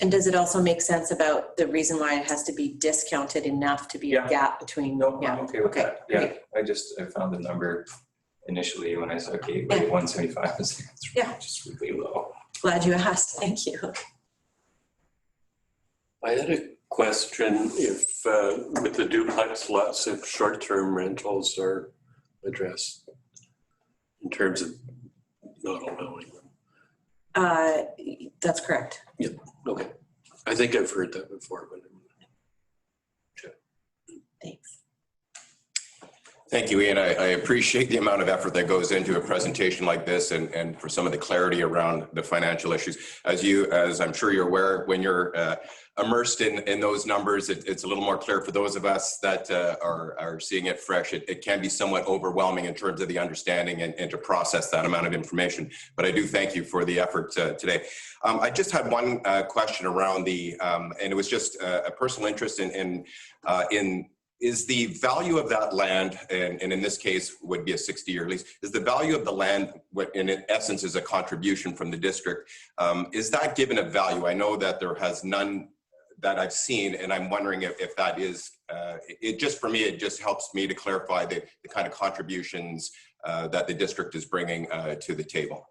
And does it also make sense about the reason why it has to be discounted enough to be a gap between? No, yeah. I'm okay with that. Yeah, great. I found the number initially when I said, okay, wait, 175 is just really low. Glad you asked. Thank you. I had a question if with the duplex lots, if short-term rentals are addressed in terms of not allowing them. That's correct. Yeah, okay. I think I've heard that before, but Thanks. Thank you, Ian. I appreciate the amount of effort that goes into a presentation like this and for some of the clarity around the financial issues. As I'm sure you're aware, when you're immersed in those numbers, it's a little more clear for those of us that are seeing it fresh. It can be somewhat overwhelming in terms of the understanding and to process that amount of information. But I do thank you for the effort today. I just had one question around and it was just a personal interest in is the value of that land, and in this case would be a 60-year lease, is the value of the land, what in essence is a contribution from the district, is that given a value? I know that that I've seen, and I'm wondering if that is, it just, for me, it just helps me to clarify the kind of contributions that the district is bringing to the table.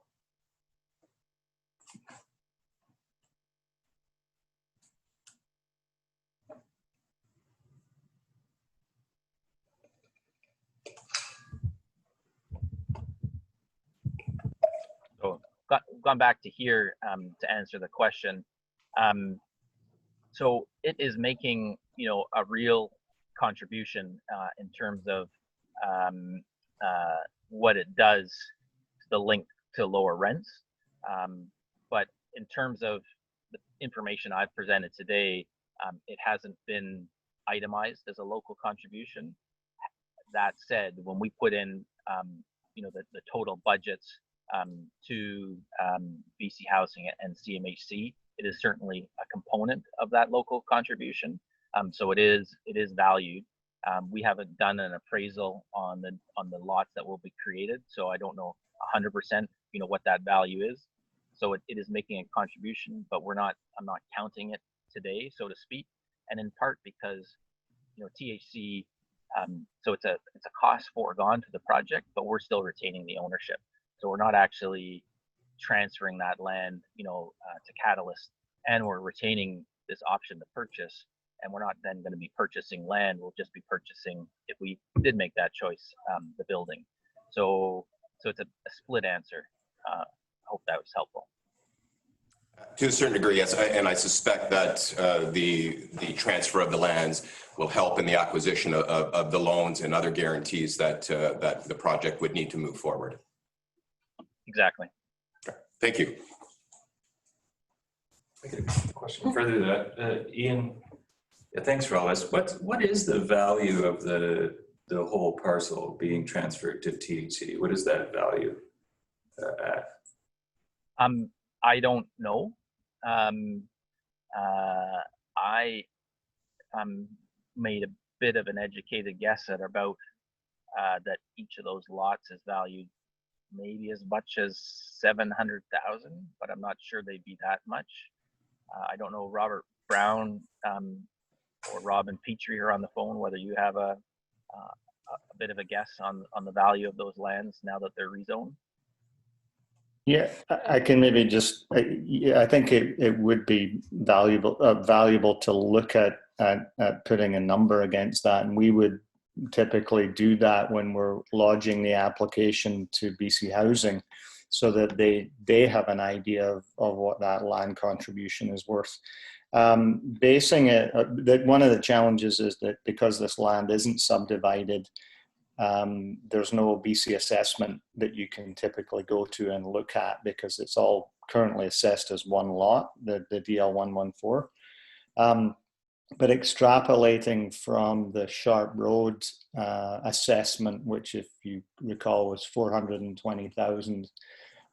So gone back to here to answer the question. So it is making, you know, a real contribution in terms of what it does to the link to lower rents. But in terms of the information I've presented today, it hasn't been itemized as a local contribution. That said, when we put in, you know, the total budgets to BC Housing and CMHC, it is certainly a component of that local contribution. So it is valued. We haven't done an appraisal on the lots that will be created, so I don't know 100%, you know, what that value is. So it is making a contribution, but I'm not counting it today, so to speak. And in part because, you know, THC, so it's a cost foregone to the project, but we're still retaining the ownership. So we're not actually transferring that land, you know, to Catalyst, and we're retaining this option to purchase. And we're not then going to be purchasing land. We'll just be purchasing, if we did make that choice, the building. So it's a split answer. Hope that was helpful. To a certain degree, yes, and I suspect that the transfer of the lands will help in the acquisition of the loans and other guarantees that that the project would need to move forward. Exactly. Thank you. I get a question further to that. Ian, yeah, thanks for all this. What is the value of the whole parcel being transferred to THC? What is that value at? I don't know. I made a bit of an educated guess at about that each of those lots is valued maybe as much as 700,000, but I'm not sure they'd be that much. I don't know, Robert Brown or Robin Petrie are on the phone, whether you have a bit of a guess on the value of those lands now that they're rezoned. Yeah, I can maybe just, I think it would be valuable to look at putting a number against that. And we would typically do that when we're lodging the application to BC Housing, so that they have an idea of what that land contribution is worth. Basing it, that one of the challenges is that because this land isn't subdivided, there's no BC assessment that you can typically go to and look at, because it's all currently assessed as one lot, the DL 114. But extrapolating from the Sharp Road assessment, which, if you recall, was 420,000,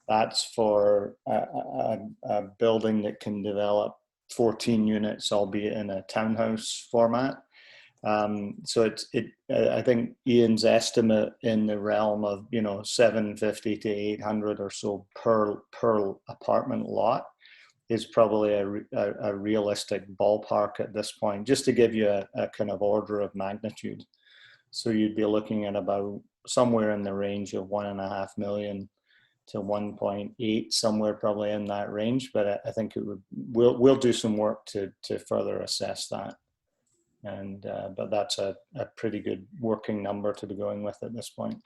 that's for a building that can develop 14 units, albeit in a townhouse format. So I think Ian's estimate in the realm of, you know, 750 to 800 or so per apartment lot is probably a realistic ballpark at this point, just to give you a kind of order of magnitude. So you'd be looking at about somewhere in the range of 1.5 million to 1.8, somewhere probably in that range. But I think we'll do some work to further assess that. And but that's a pretty good working number to be going with at this point.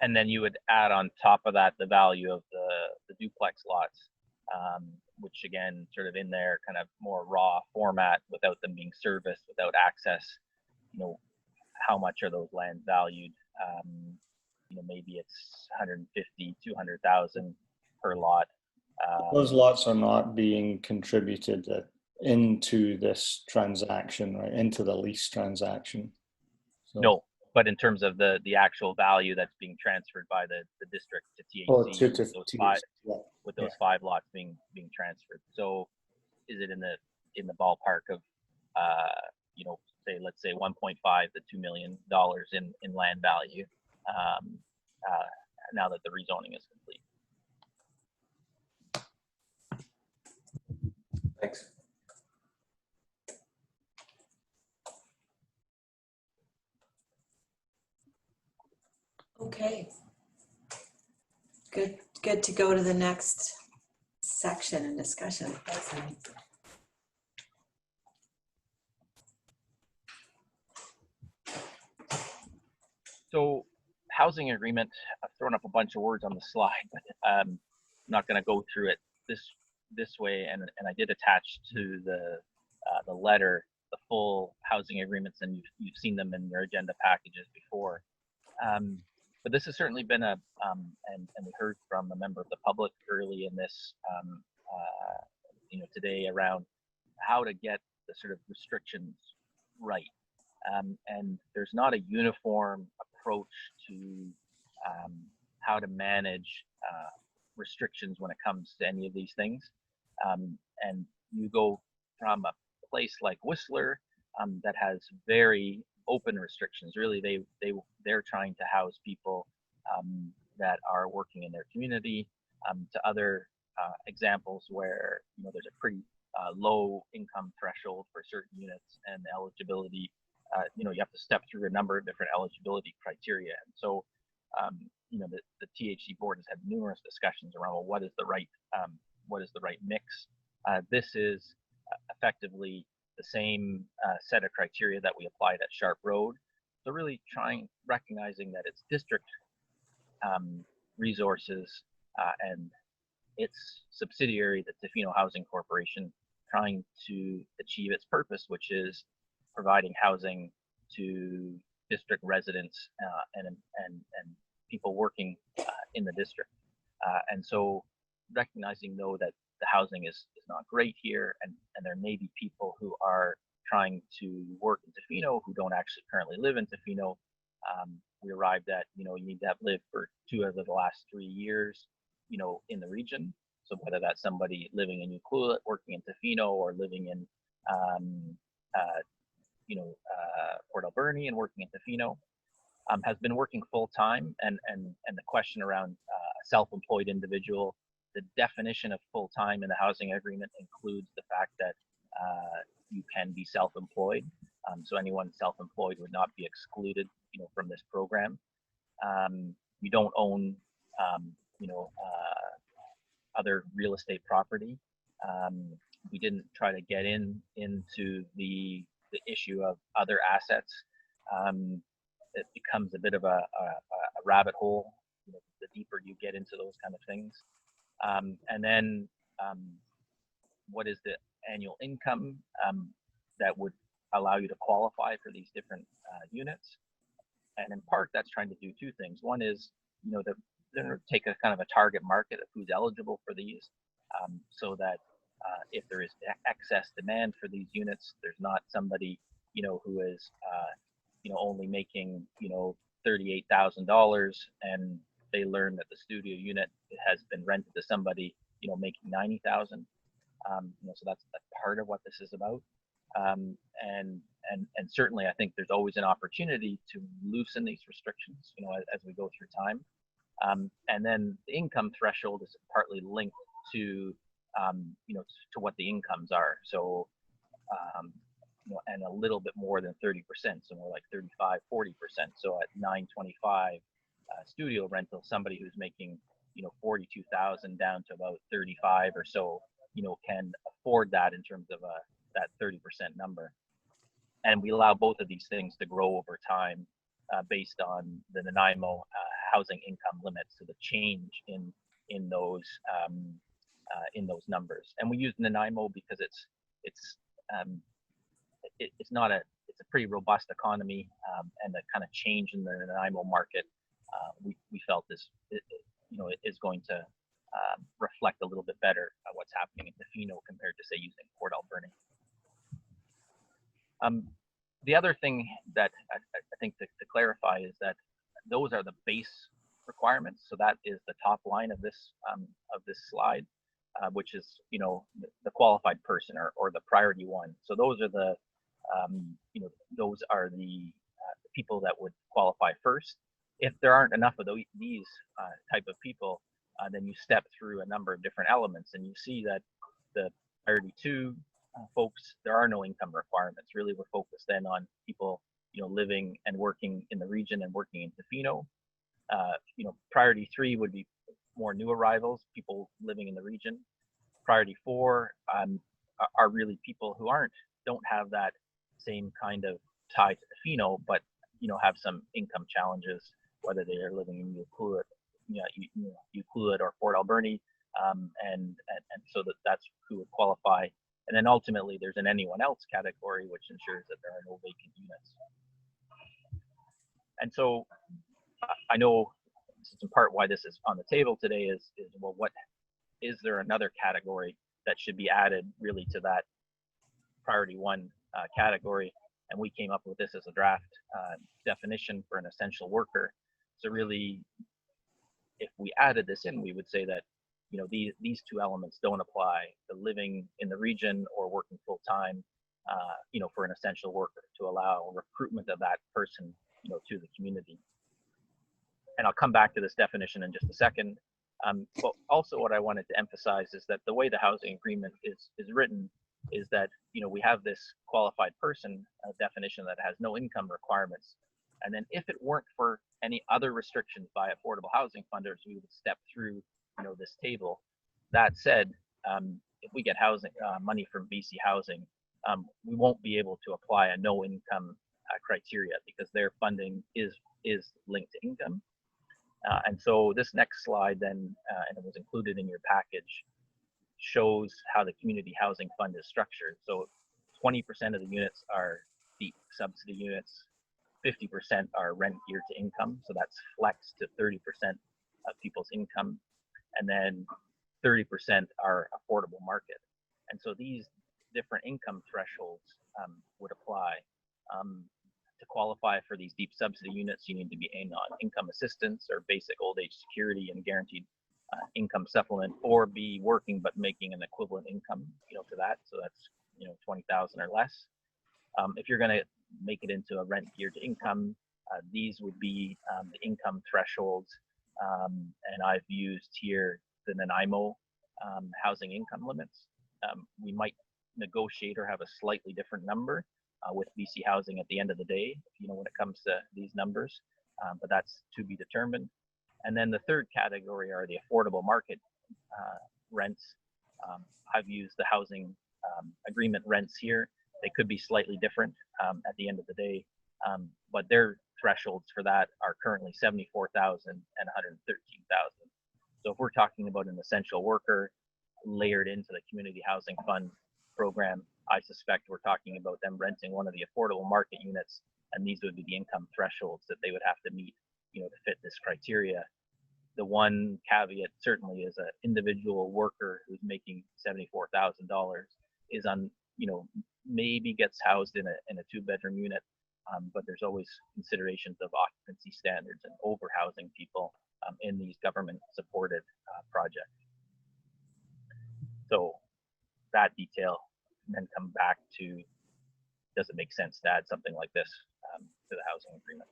And then you would add on top of that the value of the duplex lots, which again, sort of in their kind of more raw format, without them being serviced, without access. You know, how much are those lands valued? You know, maybe it's 150, 200,000 per lot. Those lots are not being contributed into this transaction, right? Into the lease transaction. So, no, but in terms of the actual value that's being transferred by the district to THC, with those five lots being transferred. So is it in the ballpark of you know, let's say 1.5 to $2 million in land value now that the rezoning is complete? Thanks. Good to go to the next section and discussion. So housing agreement, I've thrown up a bunch of words on the slide, but I'm not going to go through it this way. And I did attach to the letter the full housing agreements, and you've seen them in your agenda packages before. But this has certainly been and we heard from a member of the public early in this, today around how to get the sort of restrictions right. And there's not a uniform approach to how to manage restrictions when it comes to any of these things. And you go from a place like Whistler that has very open restrictions. Really, they're trying to house people that are working in their community. To other examples where there's a pretty low income threshold for certain units, and eligibility. You have to step through a number of different eligibility criteria. And so, the THC board has had numerous discussions around, well, what is the right mix? This is effectively the same set of criteria that we applied at Sharp Road. So really recognizing that it's district resources and its subsidiary, the Tofino Housing Corporation, trying to achieve its purpose, which is providing housing to district residents and people working in the district. And so recognizing, though, that the housing is not great here, and there may be people who are trying to work in Tofino who don't actually currently live in Tofino. We arrived at, you need to have lived for 2 of the last 3 years, in the region. So whether that's somebody living in Ucluelet, working in Tofino, or living in Port Alberni and working in Tofino, has been working full time. And the question around a self-employed individual, the definition of full time in the housing agreement includes the fact that you can be self-employed. So anyone self-employed would not be excluded, from this program. You don't own, other real estate property. We didn't try to get into the issue of other assets. It becomes a bit of a rabbit hole, the deeper you get into those kind of things. And then what is the annual income that would allow you to qualify for these different units? And in part, that's trying to do 2 things. One is, they're take a kind of a target market of who's eligible for these, so that if there is excess demand for these units, there's not somebody, who is, only making, $38,000, and they learn that the studio unit has been rented to somebody, making $90,000. So that's part of what this is about. And certainly, I think there's always an opportunity to loosen these restrictions, as we go through time. And then the income threshold is partly linked to, to what the incomes are. So, and a little bit more than 30%, so more like 35, 40%. So at $925 studio rental, somebody who's making, $42,000 down to about 35 or so, can afford that in terms of that 30% number. And we allow both of these things to grow over time based on the Nanaimo housing income limits, so the change in those numbers. And we use Nanaimo because it's a pretty robust economy, and the kind of change in the Nanaimo market we felt is going to reflect a little bit better what's happening in Tofino compared to, say, using Port Alberni. The other thing that I think to clarify is that those are the base requirements. So that is the top line of this slide, which is the qualified person or the priority 1. So those are the people that would qualify first. If there aren't enough of these type of people, then you step through a number of different elements, and you see that the priority 2 folks, there are no income requirements. Really, we're focused then on people, living and working in the region and working in Tofino. Priority 3 would be more new arrivals, people living in the region. Priority 4 are really people who don't have that same kind of tie to Tofino, but have some income challenges, whether they are living in District or Fort Alberni, and so that's who would qualify. And then ultimately, there's an anyone else category, which ensures that there are no vacant units. And so I know this is in part why this is on the table today is well, what is there another category that should be added really to that priority 1 category? And we came up with this as a draft definition for an essential worker. So really, if we added this in, we would say that these 2 elements don't apply to living in the region or working full time, for an essential worker, to allow recruitment of that person, to the community. And I'll come back to this definition in just a second. But also what I wanted to emphasize is that the way the housing agreement is written is that, we have this qualified person definition that has no income requirements. And then if it weren't for any other restrictions by affordable housing funders, we would step through, this table. That said, if we get housing money from BC Housing, we won't be able to apply a no income criteria because their funding is linked to income. And so this next slide then, and it was included in your package, shows how the community housing fund is structured. So 20% of the units are deep subsidy units, 50% are rent geared to income. So that's flexed to 30% of people's income. And then 30% are affordable market. And so these different income thresholds would apply. To qualify for these deep subsidy units, you need to be on income assistance or basic old age security and guaranteed income supplement, or be working but making an equivalent income, to that. So that's 20,000 or less. If you're going to make it into a rent geared to income, these would be the income thresholds, and I've used here the Nanaimo housing income limits. We might negotiate or have a slightly different number with BC Housing at the end of the day, when it comes to these numbers, but that's to be determined. And then the third category are the affordable market rents. I've used the housing agreement rents here. They could be slightly different at the end of the day, but their thresholds for that are currently 74,000 and 113,000. So if we're talking about an essential worker layered into the community housing fund program, I suspect we're talking about them renting one of the affordable market units, and these would be the income thresholds that they would have to meet, to fit this criteria. The one caveat certainly is an individual worker who's making $74,000 is on, maybe gets housed in a 2-bedroom unit, but there's always considerations of occupancy standards and overhousing people in these government-supported projects. So that detail, and then come back to, does it make sense to add something like this to the housing agreement?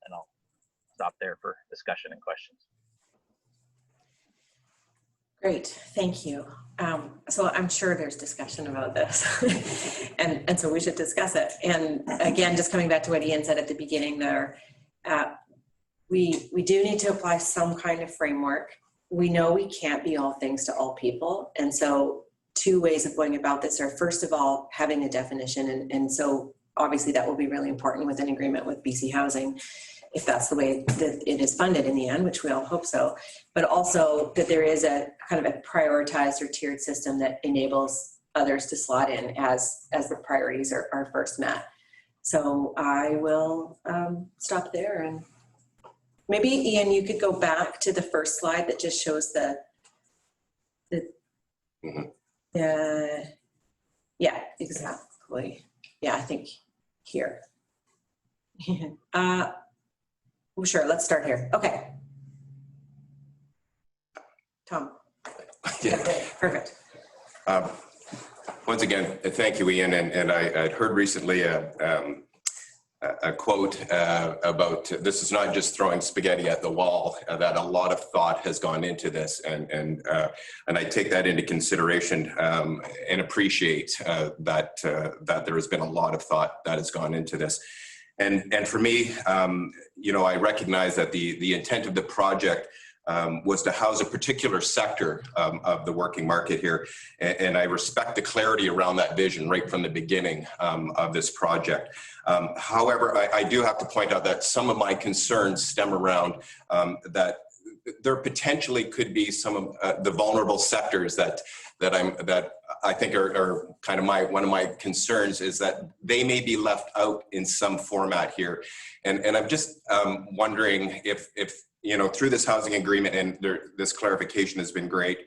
And I'll stop there for discussion and questions. Great, thank you. So I'm sure there's discussion about this, and so we should discuss it. And again, just coming back to what Ian said at the beginning there, we do need to apply some kind of framework. We know we can't be all things to all people, and so 2 ways of going about this are, first of all, having a definition, and so obviously that will be really important with an agreement with BC Housing, if that's the way that it is funded in the end, which we all hope so, but also that there is a kind of a prioritized or tiered system that enables others to slot in as the priorities are first met. So I will stop there, and maybe Ian, you could go back to the first slide that just shows the yeah, exactly. Yeah, I think here. Well, sure, let's start here. Okay. Tom. Yeah. Perfect. Once again, thank you, Ian. And I'd heard recently a quote about this is not just throwing spaghetti at the wall, that a lot of thought has gone into this. And I take that into consideration and appreciate that there has been a lot of thought that has gone into this. And for me, I recognize that the intent of the project was to house a particular sector of the working market here. And I respect the clarity around that vision right from the beginning of this project. However, I do have to point out that some of my concerns stem around that there potentially could be some of the vulnerable sectors that I think are kind of one of my concerns, is that they may be left out in some format here. And I'm just wondering if you know, through this housing agreement, and this clarification has been great,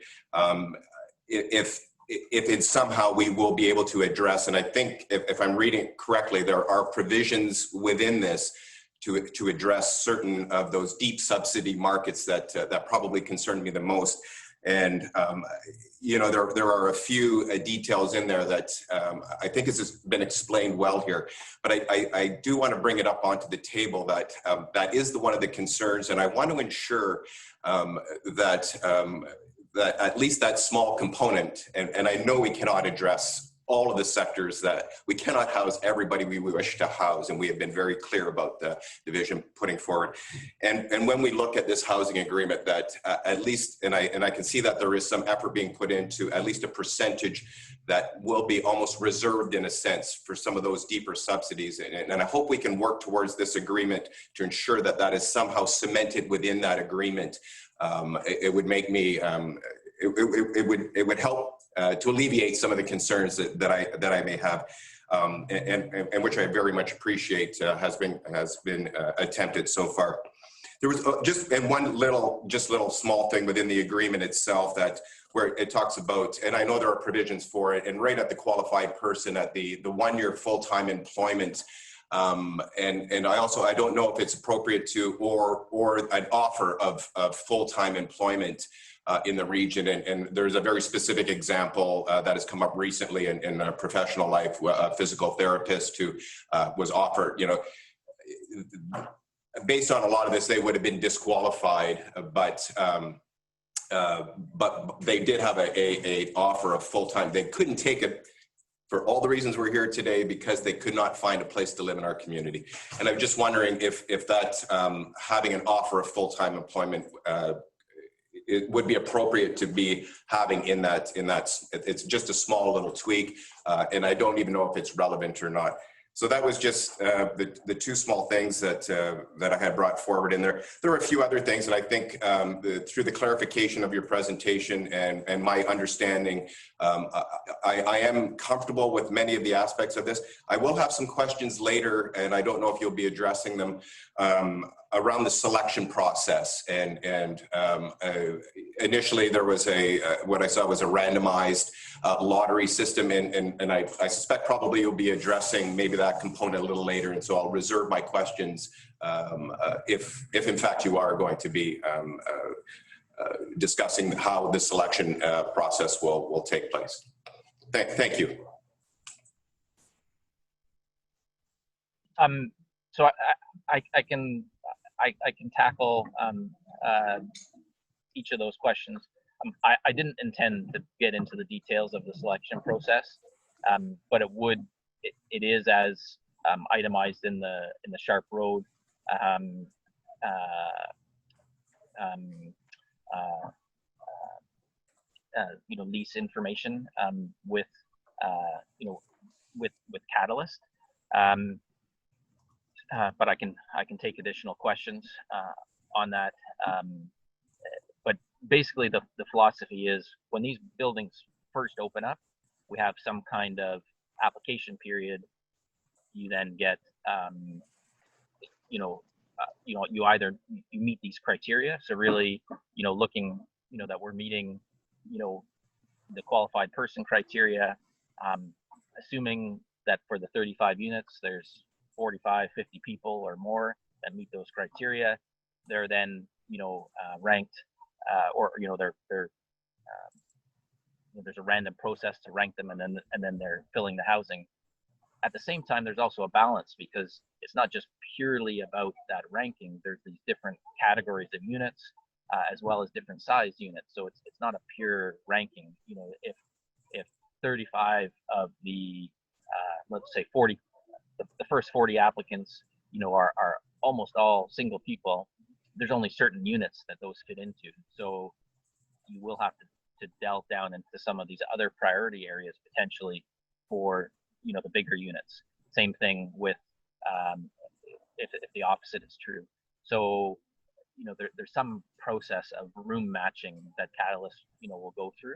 if it somehow we will be able to address, and I think if I'm reading it correctly, there are provisions within this to address certain of those deep subsidy markets that probably concern me the most. And, you know, there are a few details in there that I think has been explained well here, but I do want to bring it up onto the table that that is one of the concerns, and I want to ensure that at least that small component, and I know we cannot address all of the sectors, that we cannot house everybody we wish to house, and we have been very clear about the vision putting forward. And when we look at this housing agreement, that at least, and I can see that there is some effort being put into at least a percentage that will be almost reserved in a sense for some of those deeper subsidies. And I hope we can work towards this agreement to ensure that that is somehow cemented within that agreement. It would make me, it would help to alleviate some of the concerns that I may have, and which I very much appreciate has been attempted so far. There was just one little small thing within the agreement itself that where it talks about, and I know there are provisions for it, and right at the qualified person at the 1-year full-time employment. And I don't know if it's appropriate to or an offer of full-time employment in the region, and there's a very specific example that has come up recently in professional life. A physical therapist who was offered, you know, based on a lot of this, they would have been disqualified, but they did have a offer of full-time. They couldn't take it for all the reasons we're here today, because they could not find a place to live in our community. And I'm just wondering if that having an offer of full-time employment it would be appropriate to be having in that. It's just a small little tweak, and I don't even know if it's relevant or not. So that was just the two small things that I had brought forward in there. There are a few other things that I think through the clarification of your presentation and my understanding, I am comfortable with many of the aspects of this. I will have some questions later, and I don't know if you'll be addressing them, around the selection process. And initially there was what I saw was a randomized lottery system, and I suspect probably you'll be addressing maybe that component a little later, and so I'll reserve my questions if in fact you are going to be discussing how the selection process will take place. Thank you. So I can tackle each of those questions. I didn't intend to get into the details of the selection process, but it is as itemized in the Sharp Road lease information with Catalyst. But I can take additional questions on that. But basically, the philosophy is when these buildings first open up, we have some kind of application period. You then get, you meet these criteria. So really, looking, that we're meeting, the qualified person criteria, assuming that for the 35 units, there's 45, 50 people or more that meet those criteria. They're then, ranked, or there's a random process to rank them, and then they're filling the housing. At the same time, there's also a balance, because it's not just purely about that ranking. There's these different categories of units, as well as different sized units. So it's not a pure ranking. If 35 of the let's say 40, the first 40 applicants, are almost all single people, there's only certain units that those fit into. So you will have to delve down into some of these other priority areas potentially for, you know, the bigger units. Same thing with if the opposite is true. So, you know, there's some process of room matching that Catalyst, you know, will go through.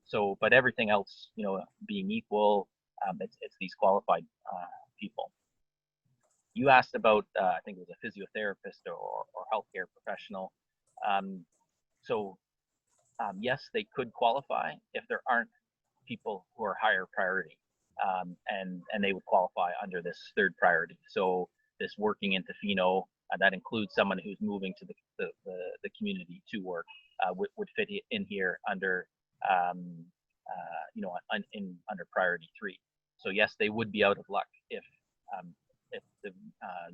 So, but everything else, you know, being equal, it's these qualified people. You asked about, I think it was a physiotherapist or healthcare professional. Yes, they could qualify if there aren't people who are higher priority, and they would qualify under this third priority. So this working in Tofino, that includes someone who's moving to the community to work, would fit in here under, you know, under priority 3. So yes, they would be out of luck if the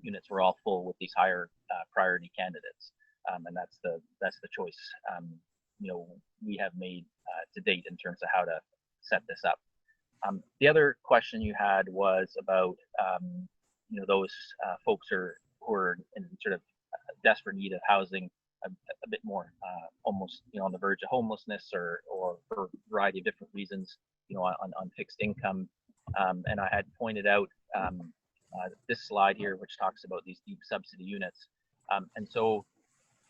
units were all full with these higher priority candidates, and that's the choice, you know, we have made to date in terms of how to set this up. The other question you had was about, you know, those folks who are in sort of desperate need of housing, a bit more, almost, you know, on the verge of homelessness or for a variety of different reasons, you know, on fixed income. And I had pointed out this slide here, which talks about these deep subsidy units. And so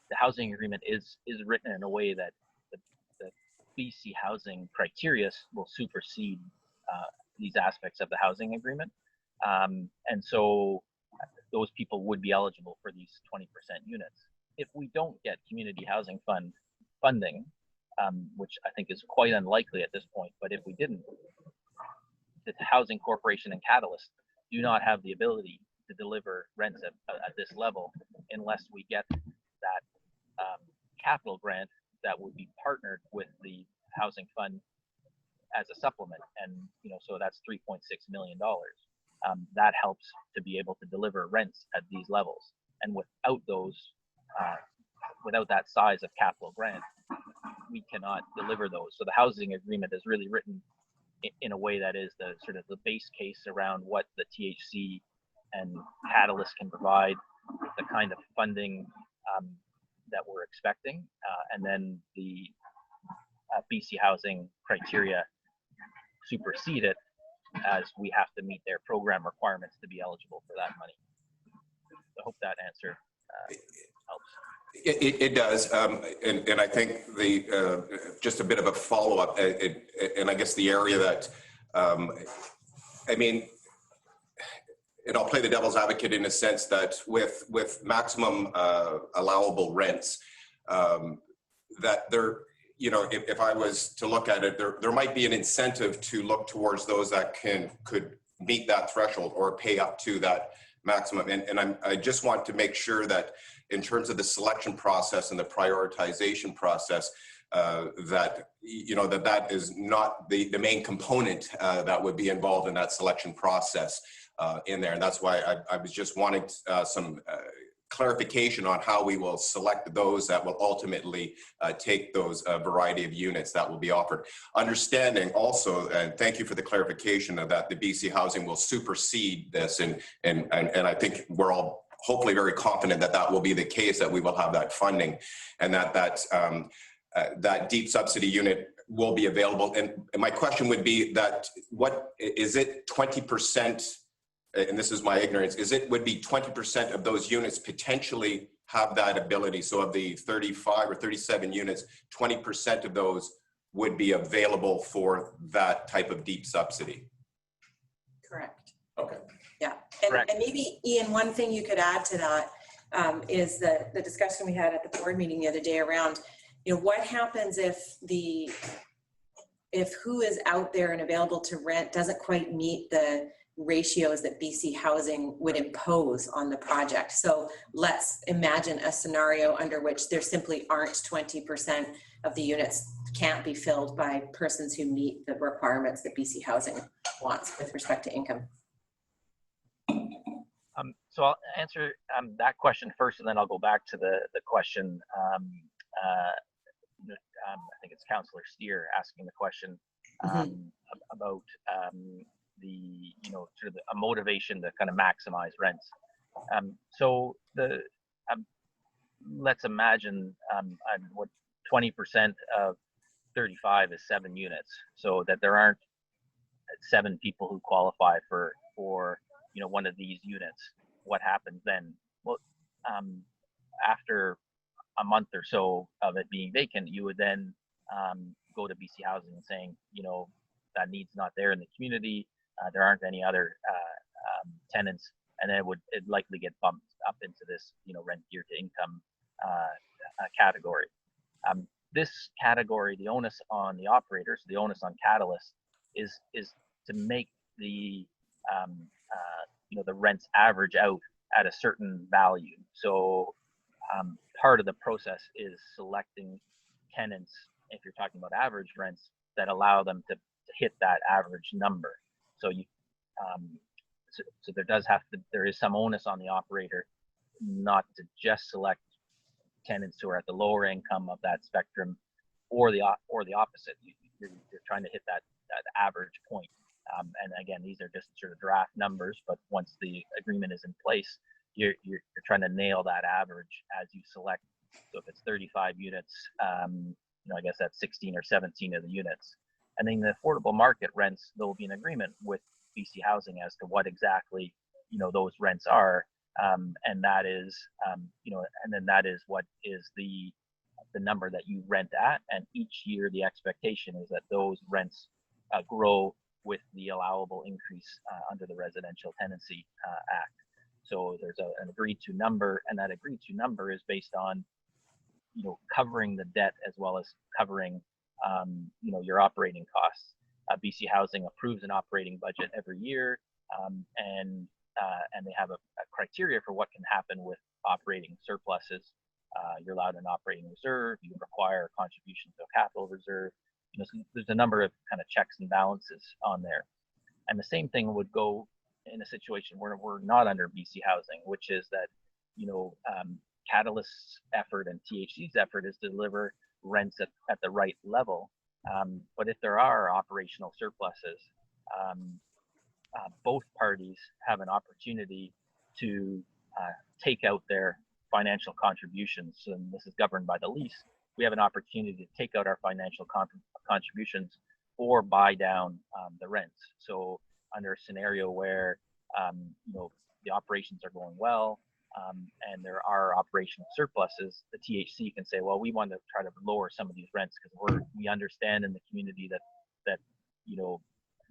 the housing agreement is written in a way that the BC housing criteria will supersede these aspects of the housing agreement. And so those people would be eligible for these 20% units. If we don't get community housing fund funding, which I think is quite unlikely at this point, but if we didn't, the Housing Corporation and Catalyst do not have the ability to deliver rents at this level unless we get that capital grant that would be partnered with the housing fund as a supplement. And, you know, so that's $3.6 million. That helps to be able to deliver rents at these levels. And without those, without that size of capital grant, we cannot deliver those. So the housing agreement is really written in a way that is the sort of the base case around what the THC and Catalyst can provide, the kind of funding that we're expecting, and then the BC housing criteria supersede it, as we have to meet their program requirements to be eligible for that money. I hope that answer helps. It does, and I think just a bit of a follow-up, and I guess the area that, I mean, and I'll play the devil's advocate in a sense that with maximum allowable rents, that there, you know, if I was to look at it, there might be an incentive to look towards those that could meet that threshold or pay up to that maximum. And I just want to make sure that in terms of the selection process and the prioritization process, that, you know, that is not the main component that would be involved in that selection process in there. And that's why I was just wanting some clarification on how we will select those that will ultimately take those variety of units that will be offered. Understanding also, and thank you for the clarification of that, the BC housing will supersede this, and I think we're all hopefully very confident that that will be the case, that we will have that funding, and that deep subsidy unit will be available. And my question would be that, what is it, 20%? And this is my ignorance, would be 20% of those units potentially have that ability. So of the 35 or 37 units, 20% of those would be available for that type of deep subsidy. Correct. Okay. Yeah, Correct. and maybe, Ian, one thing you could add to that is the discussion we had at the board meeting the other day around, you know, what happens if who is out there and available to rent doesn't quite meet the ratios that BC Housing would impose on the project. So let's imagine a scenario under which there simply aren't 20% of the units can't be filled by persons who meet the requirements that BC Housing wants with respect to income. So I'll answer that question first, and then I'll go back to the question. I think it's Councillor Steer asking the question about the, you know, sort of a motivation to kind of maximize rents. So let's imagine what 20% of 35 is 7 units, so that there aren't 7 people who qualify for one of these units. What happens then? Well, after a month or so of it being vacant, you would then go to BC Housing and saying, that need's not there in the community. There aren't any other tenants, and then it'd likely get bumped up into this, rent geared to income category. This category, the onus on the operators, the onus on Catalyst, is to make the the rents average out at a certain value. So part of the process is selecting tenants, if you're talking about average rents, that allow them to hit that average number. So so there is some onus on the operator not to just select tenants who are at the lower income of that spectrum, or the opposite. You're trying to hit that average point. And again, these are just sort of draft numbers, but once the agreement is in place, you're trying to nail that average as you select. So if it's 35 units, I guess that's 16 or 17 of the units. And then the affordable market rents, there will be an agreement with BC Housing as to what exactly those rents are, and that is and then that is what is the number that you rent at. And each year the expectation is that those rents grow with the allowable increase under the Residential Tenancy Act. So there's an agreed to number, and that agreed to number is based on covering the debt as well as covering your operating costs. BC Housing approves an operating budget every year, and they have a criteria for what can happen with operating surpluses. You're allowed an operating reserve. You require a contribution to a capital reserve. So there's a number of kind of checks and balances on there. And the same thing would go in a situation where we're not under BC Housing, which is that Catalyst's effort and THC's effort is to deliver rents at the right level. But if there are operational surpluses, both parties have an opportunity to take out their financial contributions, and this is governed by the lease. We have an opportunity to take out our financial contributions or buy down the rents. So under a scenario where the operations are going well, and there are operational surpluses, the THC can say, well, we want to try to lower some of these rents because we understand in the community that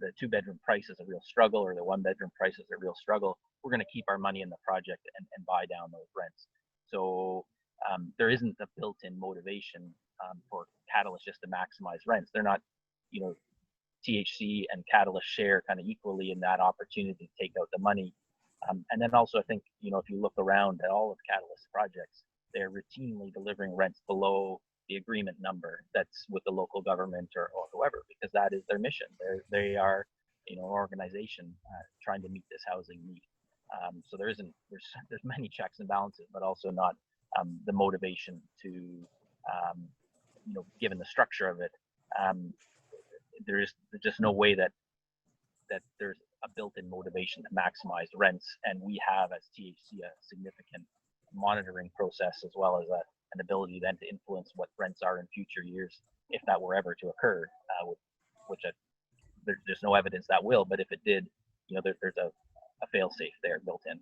the 2-bedroom price is a real struggle, or the 1-bedroom price is a real struggle. We're going to keep our money in the project and buy down those rents. So there isn't a built-in motivation for Catalyst just to maximize rents. They're not, THC and Catalyst share kind of equally in that opportunity to take out the money. And then also, I think, if you look around at all of Catalyst projects, they're routinely delivering rents below the agreement number that's with the local government or whoever, because that is their mission. They are, an organization trying to meet this housing need. So there's many checks and balances, but also not the motivation to, given the structure of it, there's just no way that there's a built-in motivation to maximize rents. And we have, as THC, a significant monitoring process, as well as an ability then to influence what rents are in future years, if that were ever to occur, which there's no evidence that will, but if it did, there's a fail-safe there built in.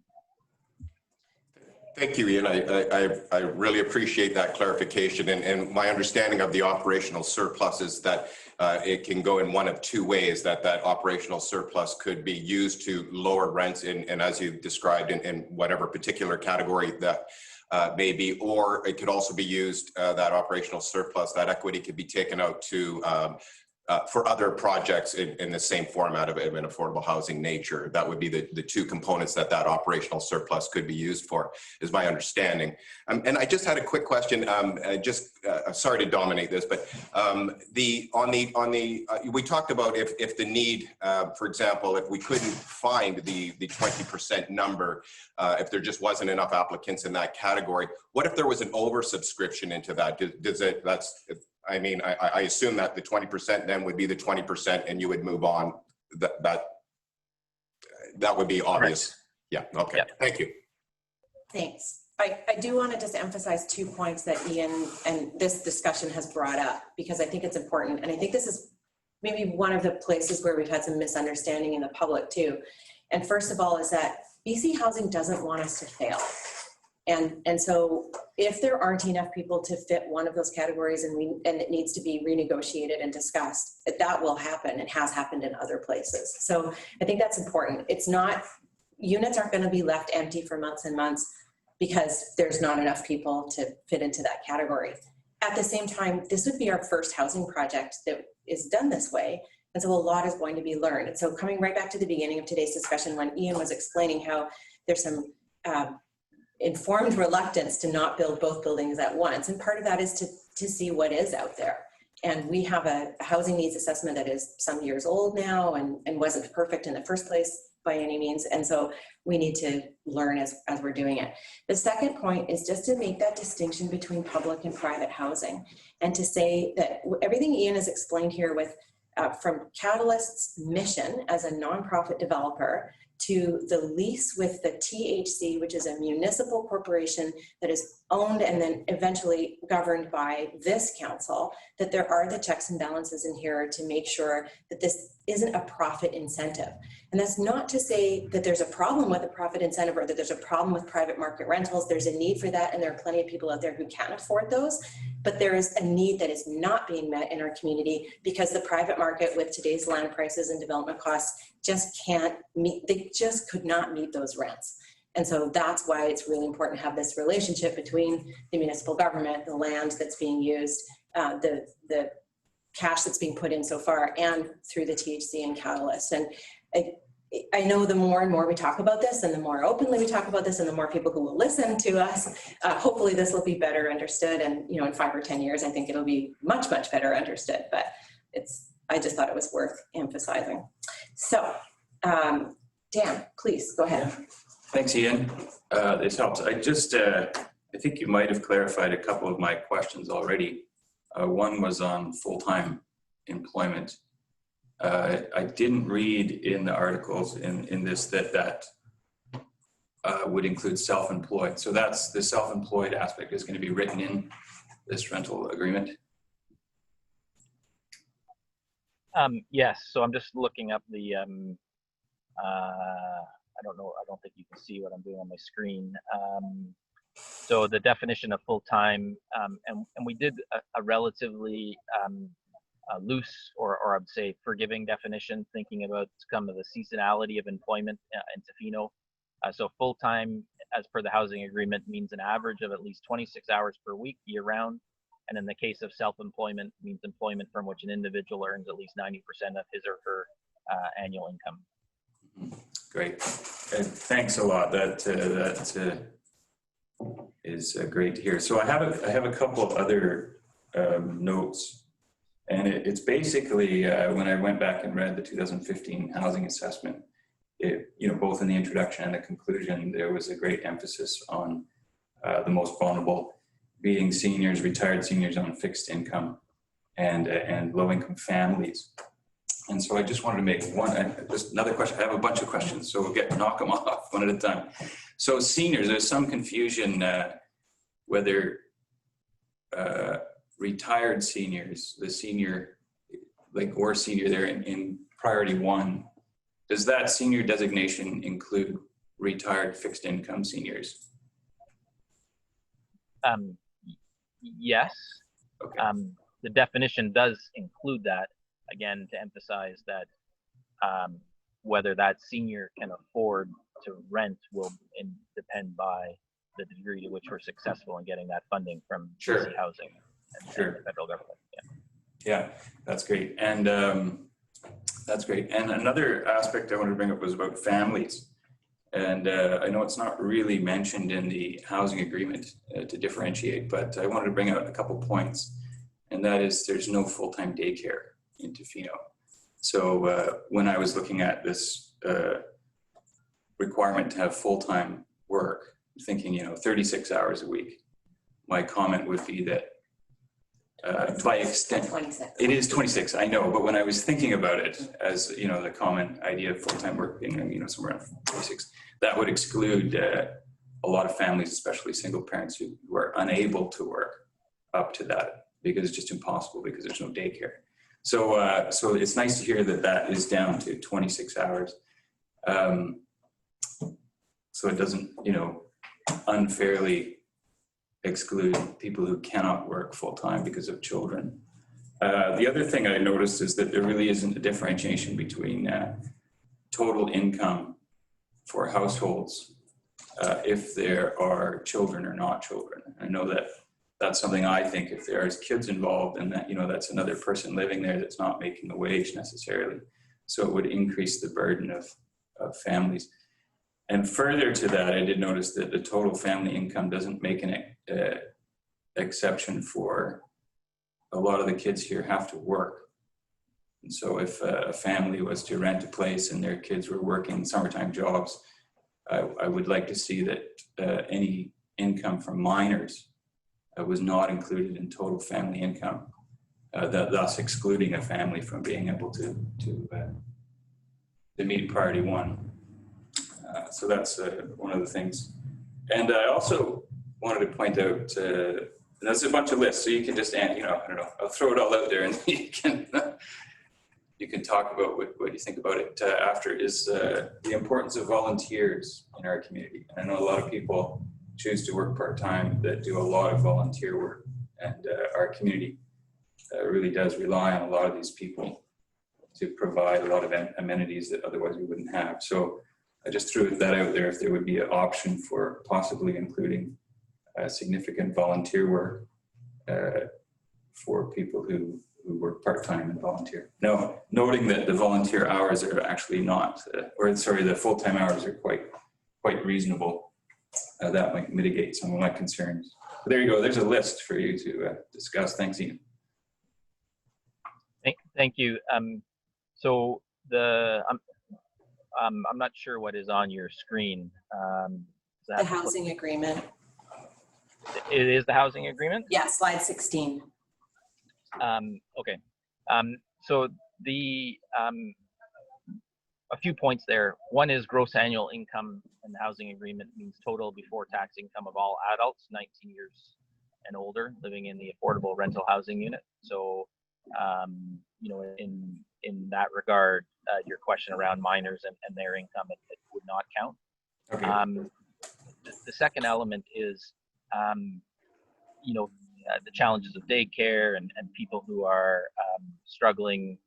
Thank you, Ian. I really appreciate that clarification. And my understanding of the operational surplus is that it can go in one of two ways, that operational surplus could be used to lower rents and as you described in whatever particular category that may be, or it could also be used, that operational surplus, that equity could be taken out to for other projects in the same format of an affordable housing nature. That would be the two components that operational surplus could be used for, is my understanding. And I just had a quick question. Sorry to dominate this, but we talked about if the need, for example, if we couldn't find the 20% number, if there just wasn't enough applicants in that category, what if there was an oversubscription into that? I assume that the 20% then would be the 20% and you would move on. That would be obvious. Correct. Yeah, okay, yep. Thank you. Thanks. I do want to just emphasize 2 points that Ian and this discussion has brought up, because I think it's important. And I think this is maybe one of the places where we've had some misunderstanding in the public too. And first of all is that BC Housing doesn't want us to fail. And so if there aren't enough people to fit one of those categories and it needs to be renegotiated and discussed, that will happen. It has happened in other places. So I think that's important. It's not, units aren't going to be left empty for months and months because there's not enough people to fit into that category. At the same time, this would be our first housing project that is done this way. And so a lot is going to be learned. And so coming right back to the beginning of today's discussion, when Ian was explaining how there's some informed reluctance to not build both buildings at once. And part of that is to see what is out there. And we have a housing needs assessment that is some years old now and wasn't perfect in the first place by any means. And so we need to learn as we're doing it. The second point is just to make that distinction between public and private housing, and to say that everything Ian has explained here with from Catalyst's mission as a nonprofit developer to the lease with the THC, which is a municipal corporation that is owned and then eventually governed by this council, that there are the checks and balances in here to make sure that this isn't a profit incentive. And that's not to say that there's a problem with a profit incentive or that there's a problem with private market rentals. There's a need for that, and there are plenty of people out there who can't afford those. But there is a need that is not being met in our community because the private market with today's land prices and development costs just can't meet, they just could not meet those rents. And so that's why it's really important to have this relationship between the municipal government, the land that's being used, the cash that's being put in so far, and through the THC and Catalyst. And I know the more and more we talk about this and the more openly we talk about this and the more people who will listen to us, hopefully this will be better understood. And, you know, in 5 or 10 years, I think it'll be much, much better understood, but I just thought it was worth emphasizing. So, Dan, please go ahead. Yeah. Thanks, Ian. This helps. I think you might have clarified a couple of my questions already. One was on full-time employment. I didn't read in the articles in this that would include self-employed. So that's the self-employed aspect is going to be written in this rental agreement. Yes. So I'm just looking up the. I don't know. I don't think you can see what I'm doing on my screen. So the definition of full-time, and we did a relatively loose or I'd say forgiving definition, thinking about some of the seasonality of employment in Tofino. So full-time, as per the housing agreement, means an average of at least 26 hours per week, year-round. And in the case of self-employment, means employment from which an individual earns at least 90% of his or her annual income. Great. Thanks a lot. That is great to hear. So I have a couple of other notes, and it's basically when I went back and read the 2015 housing assessment, both in the introduction and the conclusion, there was a great emphasis on the most vulnerable, being seniors, retired seniors on fixed income, and low-income families. And so I just wanted to make just another question. I have a bunch of questions, so we'll knock them off one at a time. So seniors, there's some confusion whether retired seniors, the senior, or senior there in priority 1, does that senior designation include retired fixed income seniors? Yes. Okay. The definition does include that. Again, to emphasize that whether that senior can afford to rent will depend by the degree to which we're successful in getting that funding from BC Housing and the federal government. Yeah, that's great. And that's great. And another aspect I wanted to bring up was about families. And I know it's not really mentioned in the housing agreement to differentiate, but I wanted to bring out a couple points. And that is there's no full-time daycare in Tofino. So when I was looking at this requirement to have full-time work, thinking, 36 hours a week, my comment would be that by extent, 26. It is 26, I know, but when I was thinking about it as, the common idea of full-time work being, somewhere around 46, that would exclude a lot of families, especially single parents who are unable to work up to that because it's just impossible because there's no daycare. So, so it's nice to hear that that is down to 26 hours. So it doesn't, you know, unfairly exclude people who cannot work full-time because of children. The other thing I noticed is that there really isn't a differentiation between total income for households if there are children or not children. I know that that's something I think if there's kids involved and that, you know, that's another person living there that's not making a wage necessarily. So it would increase the burden of families. And further to that, I did notice that the total family income doesn't make an exception for a lot of the kids here have to work. And so if a family was to rent a place and their kids were working summertime jobs, I would like to see that any income from minors was not included in total family income, thus excluding a family from being able to meet priority one. So that's one of the things. And I also wanted to point out, there's a bunch of lists, so you can just, you know, I don't know, I'll throw it all out there and you can talk about what you think about it after, is the importance of volunteers in our community. And I know a lot of people choose to work part-time that do a lot of volunteer work, and our community really does rely on a lot of these people to provide a lot of amenities that otherwise we wouldn't have. So I just threw that out there, if there would be an option for possibly including significant volunteer work for people who work part-time and volunteer. No, noting that the volunteer hours are actually not, the full-time hours are quite reasonable. That might mitigate some of my concerns. But there you go, there's a list for you to discuss. Thanks, Ian. Thank you. So I'm not sure what is on your screen. The housing agreement. It is the housing agreement? Yeah, slide 16. Okay. So a few points there. One is gross annual income, and the housing agreement means total before tax income of all adults 19 years and older living in the affordable rental housing unit. So, you know, in that regard, your question around minors and their income, it would not count. Okay. The second element is, you know, the challenges of daycare and people who are struggling,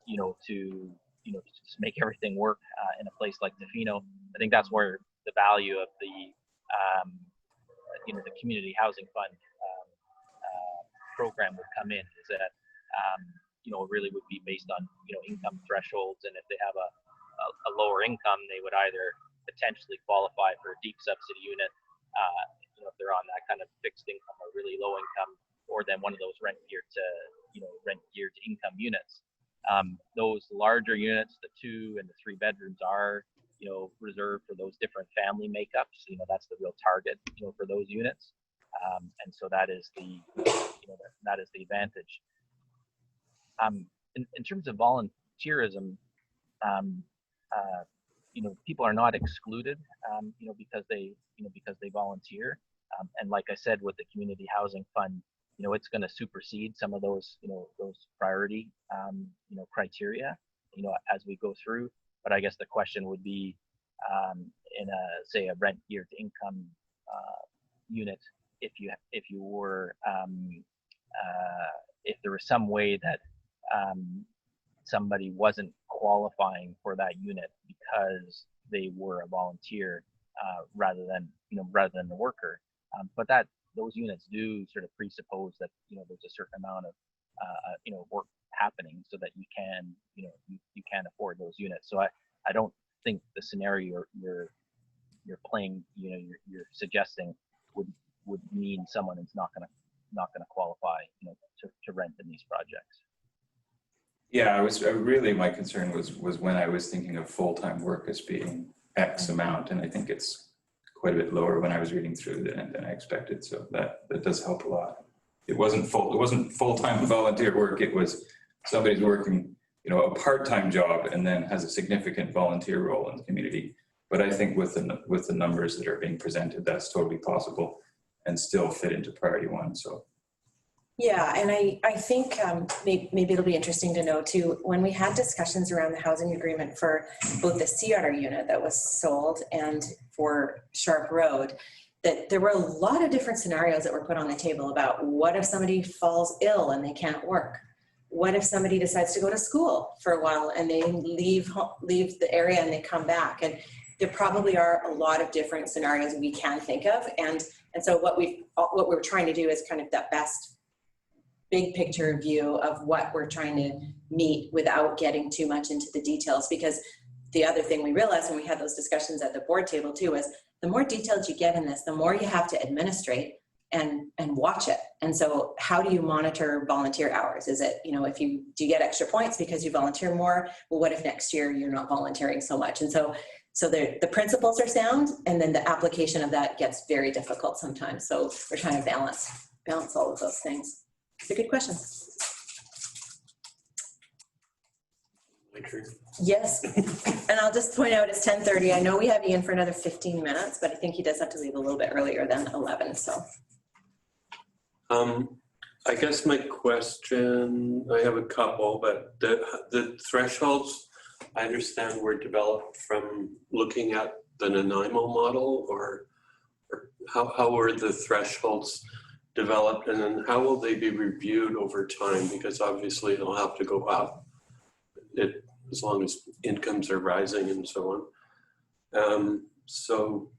you know, to just make everything work in a place like Tofino. I think that's where the value of the, you know, the community housing fund program would come in. Is that, you know, really would be based on, you know, income thresholds, and if they have a lower income, they would either potentially qualify for a deep subsidy unit, you know, if they're on that kind of fixed income or really low income, or then one of those rent geared to income units. Those larger units, the 2 and the 3 bedrooms, are, you know, reserved for those different family makeups. You know, that's the real target, you know, for those units. And so that is the, you know, that is the advantage. In terms of volunteerism, you know, people are not excluded, you know, because they volunteer. And like I said, with the community housing fund, you know, it's going to supersede some of those, you know, those priority, you know, criteria, you know, as we go through. But I guess the question would be, in say a rent geared income unit, if you were, if there was some way that somebody wasn't qualifying for that unit because they were a volunteer rather than the worker, but those units do sort of presuppose that, you know, there's a certain amount of you know, work happening so that you can, you know, you can afford those units. So I don't think the scenario you're playing, you know, you're suggesting would mean someone is not gonna qualify, you know, to rent in these projects. Yeah, really, my concern was when I was thinking of full-time work as being X amount, and I think it's quite a bit lower when I was reading through than I expected. So that does help a lot. It wasn't full-time volunteer work. It was somebody's working, you know, a part-time job and then has a significant volunteer role in the community. But I think with the numbers that are being presented, that's totally possible and still fit into priority one. So. Yeah, and I think maybe it'll be interesting to know too, when we had discussions around the housing agreement for both the CR unit that was sold and for Sharp Road, that there were a lot of different scenarios that were put on the table about what if somebody falls ill and they can't work? What if somebody decides to go to school for a while and they leave the area and they come back? And there probably are a lot of different scenarios we can think of. And so what we're trying to do is kind of that best big picture view of what we're trying to meet without getting too much into the details. Because the other thing we realized when we had those discussions at the board table too is the more detailed you get in this, the more you have to administrate and watch it. And so how do you monitor volunteer hours? Is it, do you get extra points because you volunteer more? Well, what if next year you're not volunteering so much? And so the principles are sound, and then the application of that gets very difficult sometimes. So we're trying to balance all of those things. It's a good question. My turn. Yes, and I'll just point out it's 10:30. I know we have Ian for another 15 minutes, but I think he does have to leave a little bit earlier than 11, so. I guess my question, I have a couple, but the thresholds, I understand were developed from looking at the Nanaimo model, or how were the thresholds developed, and then how will they be reviewed over time? Because obviously it'll have to go up as long as incomes are rising and so on. So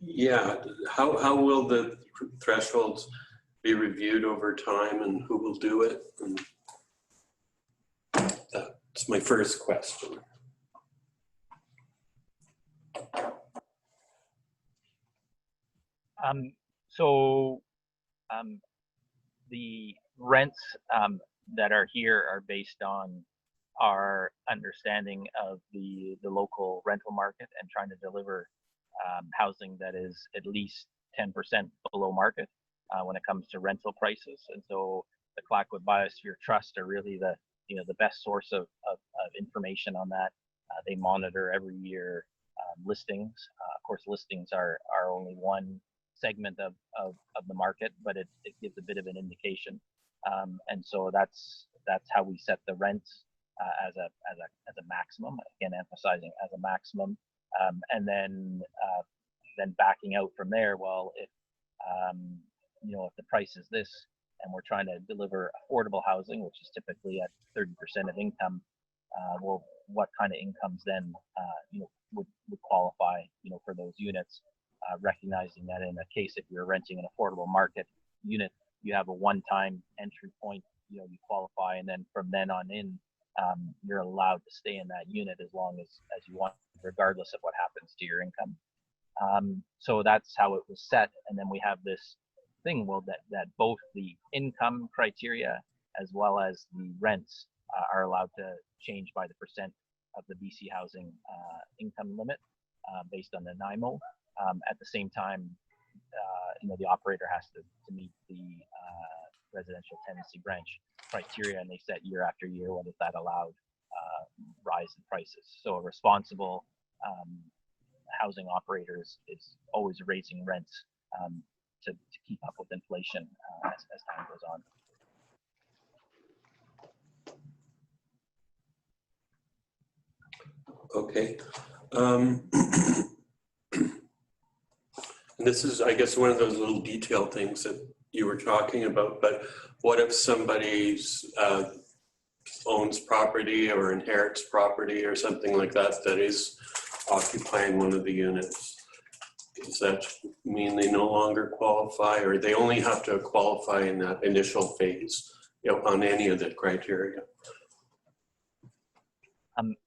yeah, how will the thresholds be reviewed over time, and who will do it? And that's my first question. The rents that are here are based on our understanding of the local rental market and trying to deliver housing that is at least 10% below market when it comes to rental prices. And so the Tla-o-qui-aht Biosphere Trust are really the best source of information on that. They monitor every year listings. Of course, listings are only one segment of the market, but it gives a bit of an indication. And so that's how we set the rents as a maximum. Again, emphasizing as a maximum, and then backing out from there. Well, if the price is this, and we're trying to deliver affordable housing, which is typically at 30% of income, well, what kind of incomes then would qualify for those units? Recognizing that in a case if you're renting an affordable market unit, you have a one-time entry point, you qualify, and then from then on in, you're allowed to stay in that unit as long as you want, regardless of what happens to your income. So that's how it was set. And then we have this thing, well, that both the income criteria as well as the rents are allowed to change by the percent of the BC housing income limit based on the NIMO. At the same time, the operator has to meet the residential tenancy branch criteria, and they set year after year what if that allowed rise in prices. So a responsible housing operator is always raising rents to keep up with inflation as time goes on. Okay. And this is, I guess, one of those little detail things that you were talking about, but what if somebody owns property or inherits property or something like that that is occupying one of the units? Does that mean they no longer qualify, or they only have to qualify in that initial phase, on any of the criteria?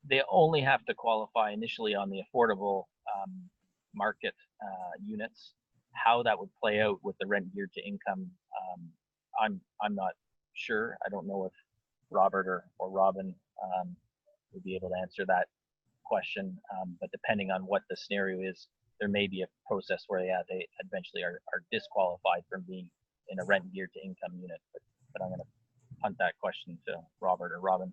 They only have to qualify initially on the affordable market units. How that would play out with the rent geared to income, I'm not sure. I don't know if Robert or Robin would be able to answer that question. But depending on what the scenario is, there may be a process where they eventually are disqualified from being in a rent geared to income unit. But I'm going to punt that question to Robert or Robin.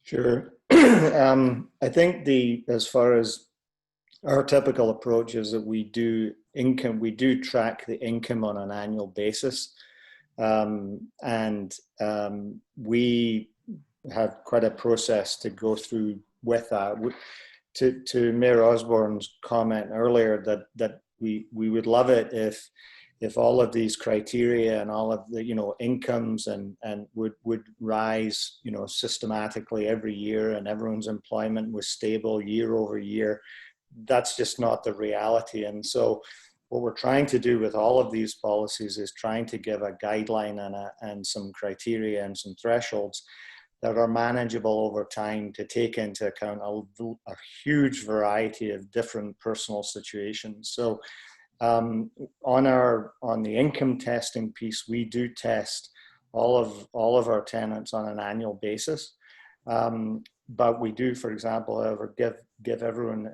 Sure. I think as far as our typical approach is that we do track the income on an annual basis. We have quite a process to go through with that. To Mayor Osborne's comment earlier that we would love it if all of these criteria and all of the, incomes and would rise, systematically every year, and everyone's employment was stable year over year. That's just not the reality. And so what we're trying to do with all of these policies is trying to give a guideline and some criteria and some thresholds that are manageable over time to take into account a huge variety of different personal situations. So on the income testing piece, we do test all of our tenants on an annual basis. But we do, for example, give everyone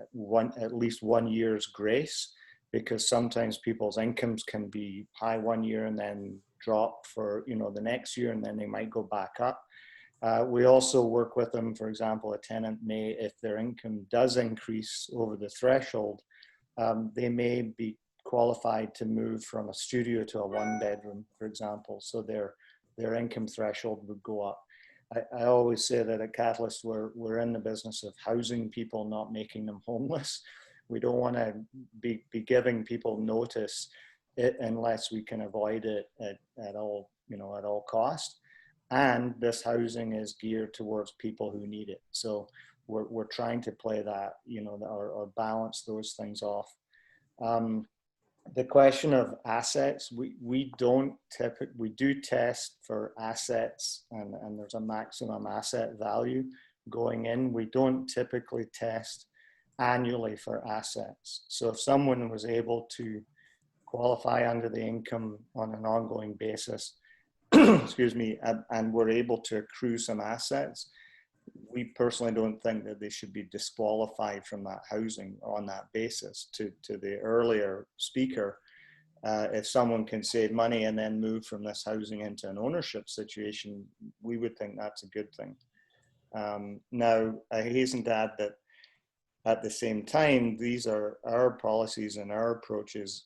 at least 1 year's grace, because sometimes people's incomes can be high 1 year and then drop for the next year, and then they might go back up. We also work with them, for example, a tenant may, if their income does increase over the threshold, they may be qualified to move from a studio to a 1-bedroom, for example, so their income threshold would go up. I always say that at Catalyst, we're in the business of housing people, not making them homeless. We don't want to be giving people notice unless we can avoid it at all cost. And this housing is geared towards people who need it. So we're trying to play that, or balance those things off. The question of assets, we do test for assets, and there's a maximum asset value going in. We don't typically test annually for assets. So if someone was able to qualify under the income on an ongoing basis, excuse me, and were able to accrue some assets, we personally don't think that they should be disqualified from that housing on that basis. To the earlier speaker, if someone can save money and then move from this housing into an ownership situation, we would think that's a good thing. Now, I hasten to add that at the same time, these are our policies and our approaches.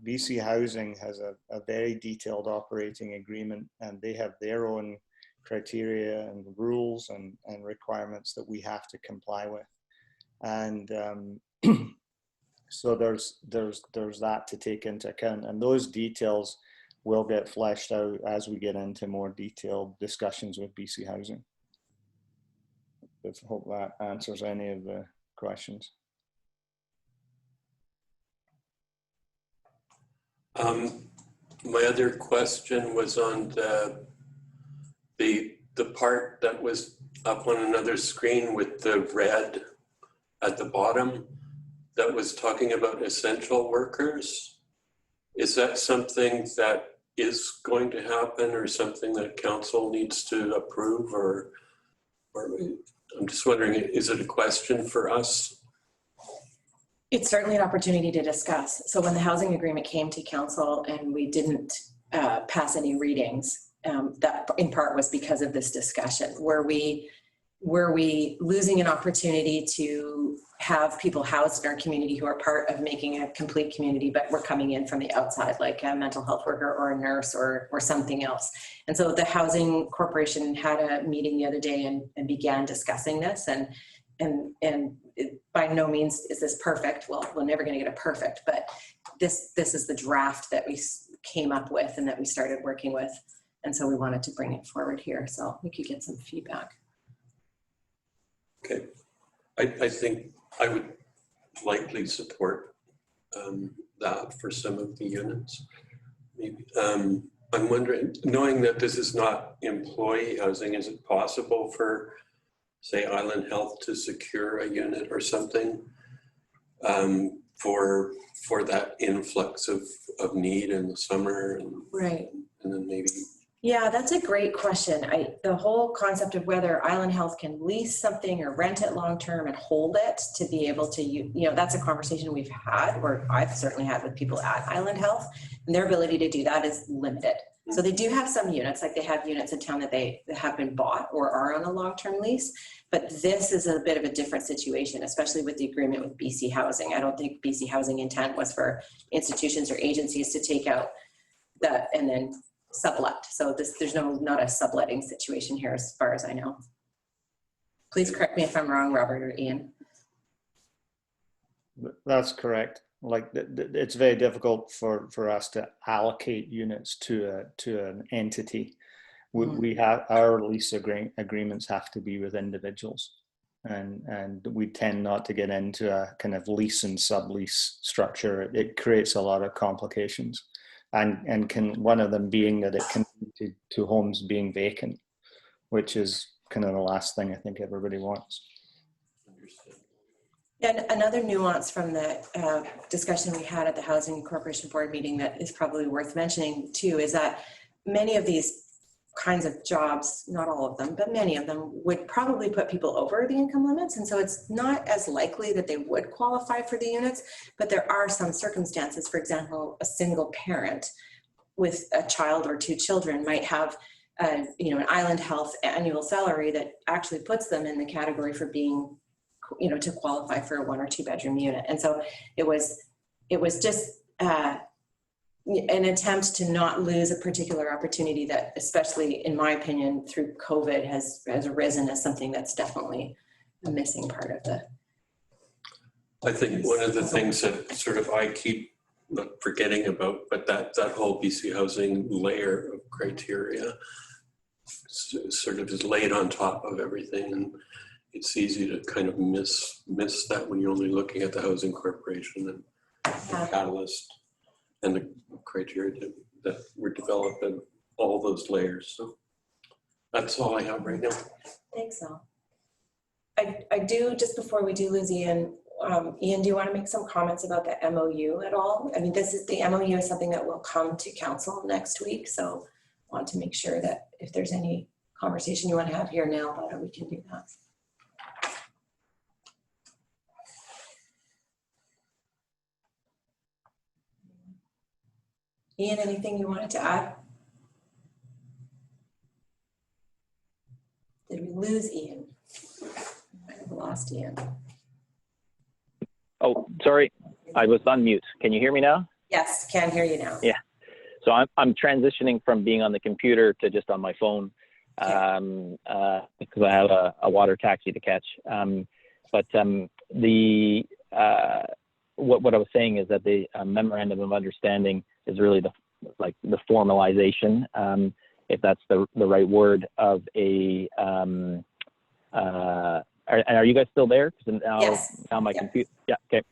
BC Housing has a very detailed operating agreement, and they have their own criteria and rules and requirements that we have to comply with. And so there's that to take into account, and those details will get fleshed out as we get into more detailed discussions with BC Housing. I hope that answers any of the questions. My other question was on the part that was up on another screen with the red at the bottom that was talking about essential workers. Is that something that is going to happen, or something that council needs to approve, or I'm just wondering, is it a question for us? It's certainly an opportunity to discuss. So when the housing agreement came to council and we didn't pass any readings, that in part was because of this discussion. Were we losing an opportunity to have people housed in our community who are part of making a complete community, but were coming in from the outside, like a mental health worker or a nurse or something else? And so the Housing Corporation had a meeting the other day and began discussing this, and by no means is this perfect. Well, we're never going to get it perfect, but this is the draft that we came up with and that we started working with. And so we wanted to bring it forward here so we could get some feedback. Okay, I think I would likely support that for some of the units. Maybe I'm wondering, knowing that this is not employee housing, is it possible for, say, Island Health to secure a unit or something for that influx of need in the summer, and right, and then maybe? Yeah, that's a great question. The whole concept of whether Island Health can lease something or rent it long-term and hold it to be able to, that's a conversation we've had, or I've certainly had with people at Island Health, and their ability to do that is limited. So they do have some units, like they have units in town that that have been bought or are on a long-term lease, but this is a bit of a different situation, especially with the agreement with BC Housing. I don't think BC Housing intent was for institutions or agencies to take out that and then sublet. So there's not a subletting situation here as far as I know. Please correct me if I'm wrong, Robert or Ian. That's correct. Like it's very difficult for us to allocate units to an entity. We have our lease agreements have to be with individuals, and we tend not to get into a kind of lease and sublease structure. It creates a lot of complications, and can one of them being that it can lead to homes being vacant, which is kind of the last thing I think everybody wants. And another nuance from the discussion we had at the Housing Corporation Board meeting that is probably worth mentioning too is that many of these kinds of jobs, not all of them, but many of them would probably put people over the income limits. And so it's not as likely that they would qualify for the units, but there are some circumstances. For example, a single parent with a child or two children might have an Island Health annual salary that actually puts them in the category for being, to qualify for a 1 or 2 bedroom unit. And so it was just an attempt to not lose a particular opportunity that, especially in my opinion, through COVID has arisen as something that's definitely a missing part of the. I think one of the things that sort of I keep not forgetting about, but that whole BC Housing layer of criteria sort of is laid on top of everything, and it's easy to kind of miss that when you're only looking at the Housing Corporation and the Catalyst and the criteria that were developed in all those layers. So that's all I have right now. Thanks, Al. I do, just before we do lose Ian, Ian, do you want to make some comments about the MOU at all? I mean, the MOU is something that will come to council next week, so I want to make sure that if there's any conversation you want to have here now about it, we can do that. Ian, anything you wanted to add? Did we lose Ian? I might have lost Ian. Oh, sorry, I was on mute. Can you hear me now? Yes, can hear you now. Yeah. So I'm transitioning from being on the computer to just on my phone because I have a water taxi to catch. What I was saying is that the memorandum of understanding is really the formalization, if that's the right word, of a. Are you guys still there? Yes. Now my computer. Yeah. Okay.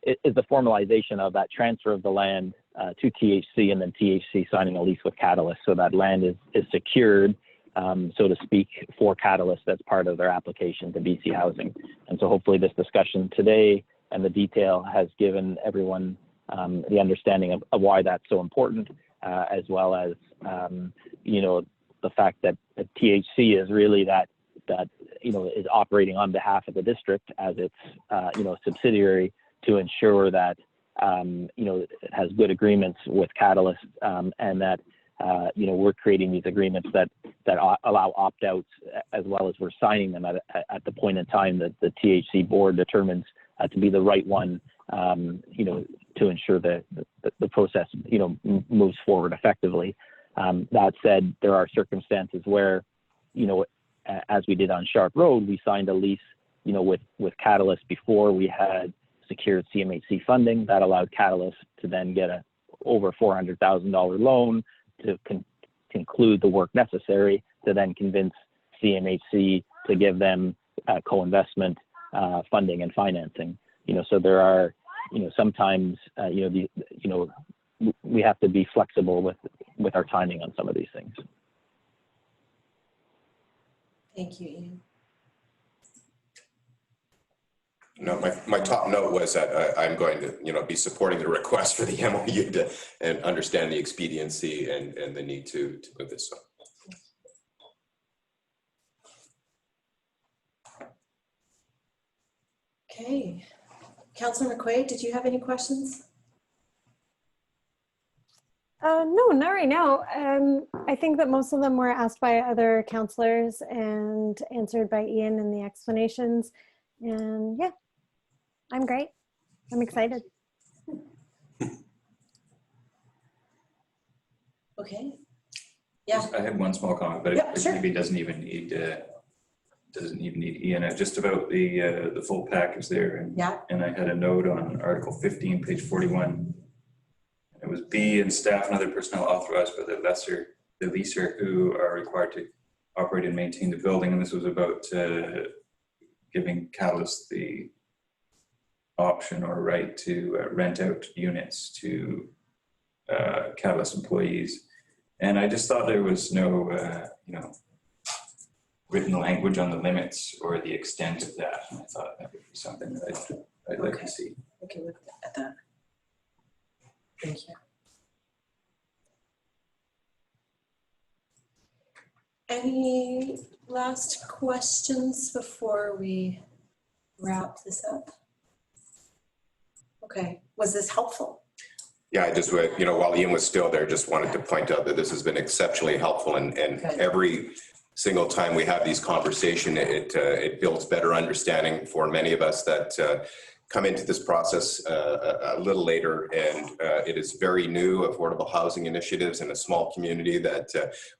Is the formalization of that transfer of the land to THC, and then THC signing a lease with Catalyst, so that land is secured, so to speak, for Catalyst as part of their application to BC Housing. And so hopefully this discussion today and the detail has given everyone the understanding of why that's so important, as well as the fact that THC is really that is operating on behalf of the district as its subsidiary to ensure that it has good agreements with Catalyst, and that we're creating these agreements that allow opt-outs, as well as we're signing them at the point in time that the THC board determines to be the right one, to ensure that the process moves forward effectively. That said, there are circumstances where as we did on Sharp Road, we signed a lease with Catalyst before we had secured CMHC funding. That allowed Catalyst to then get a over $400,000 loan to conclude the work necessary to then convince CMHC to give them co-investment funding and financing. So there are sometimes we have to be flexible with our timing on some of these things. Thank you, Ian. No, my top note was that I'm going to be supporting the request for the MOU and understand the expediency and the need to move this on. Okay. Councilor McQuaid, did you have any questions? No, not right now. I think that most of them were asked by other counselors and answered by Ian in the explanations. And yeah, I'm great. I'm excited. Okay. Yeah. I had one small comment, but Yeah, it sure. maybe doesn't even need Ian. Just about the full package there. And, Yeah. and I had a note on Article 15, page 41. It was B, and staff and other personnel authorized by the leaser who are required to operate and maintain the building. And this was about giving Catalyst the option or right to rent out units to Catalyst employees. And I just thought there was no, written language on the limits or the extent of that. And I thought that would be something that I'd like to see. Okay, look at that. Thank you. Any last questions before we wrap this up? Okay, was this helpful? Yeah, I just would, while Ian was still there, just wanted to point out that this has been exceptionally helpful, and every single time we have these conversations, it builds better understanding for many of us that come into this process a little later, and it is very new affordable housing initiatives in a small community that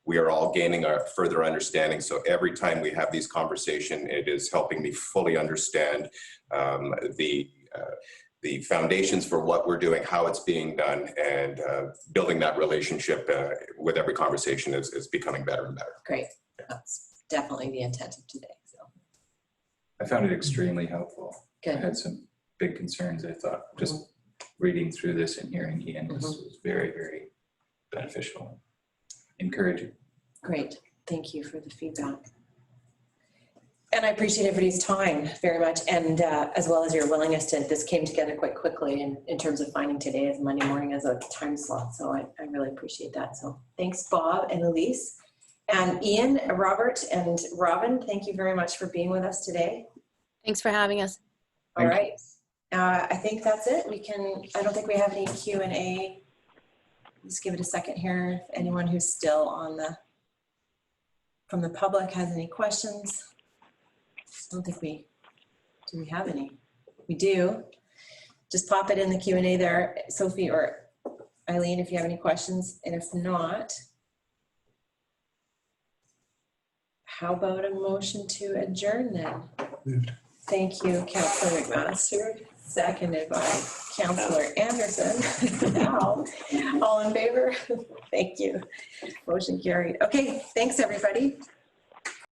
we are all gaining a further understanding. So every time we have these conversations, it is helping me fully understand the foundations for what we're doing, how it's being done, and building that relationship with every conversation is becoming better and better. Great. That's definitely the intent of today. So I found it extremely helpful. good. I had some big concerns. I thought just reading through this and hearing Ian was very, very beneficial, encouraging. Great. Thank you for the feedback. And I appreciate everybody's time very much, and as well as your willingness to, this came together quite quickly in terms of finding today as Monday morning as a time slot. So I really appreciate that. So thanks, Bob and Elise. And Ian, Robert, and Robin, thank you very much for being with us today. Thanks for having us. All right. I think that's it. I don't think we have any Q&A. Just give it a second here. If anyone who's still from the public has any questions. I don't think do we have any? We do. Just pop it in the Q&A there, Sophie or Eileen, if you have any questions. And if not, how about a motion to adjourn then? Moved. Thank you, Councillor McMaster, seconded by Councillor Anderson. Now, all in favor? Thank you. Motion carried. Okay, thanks everybody.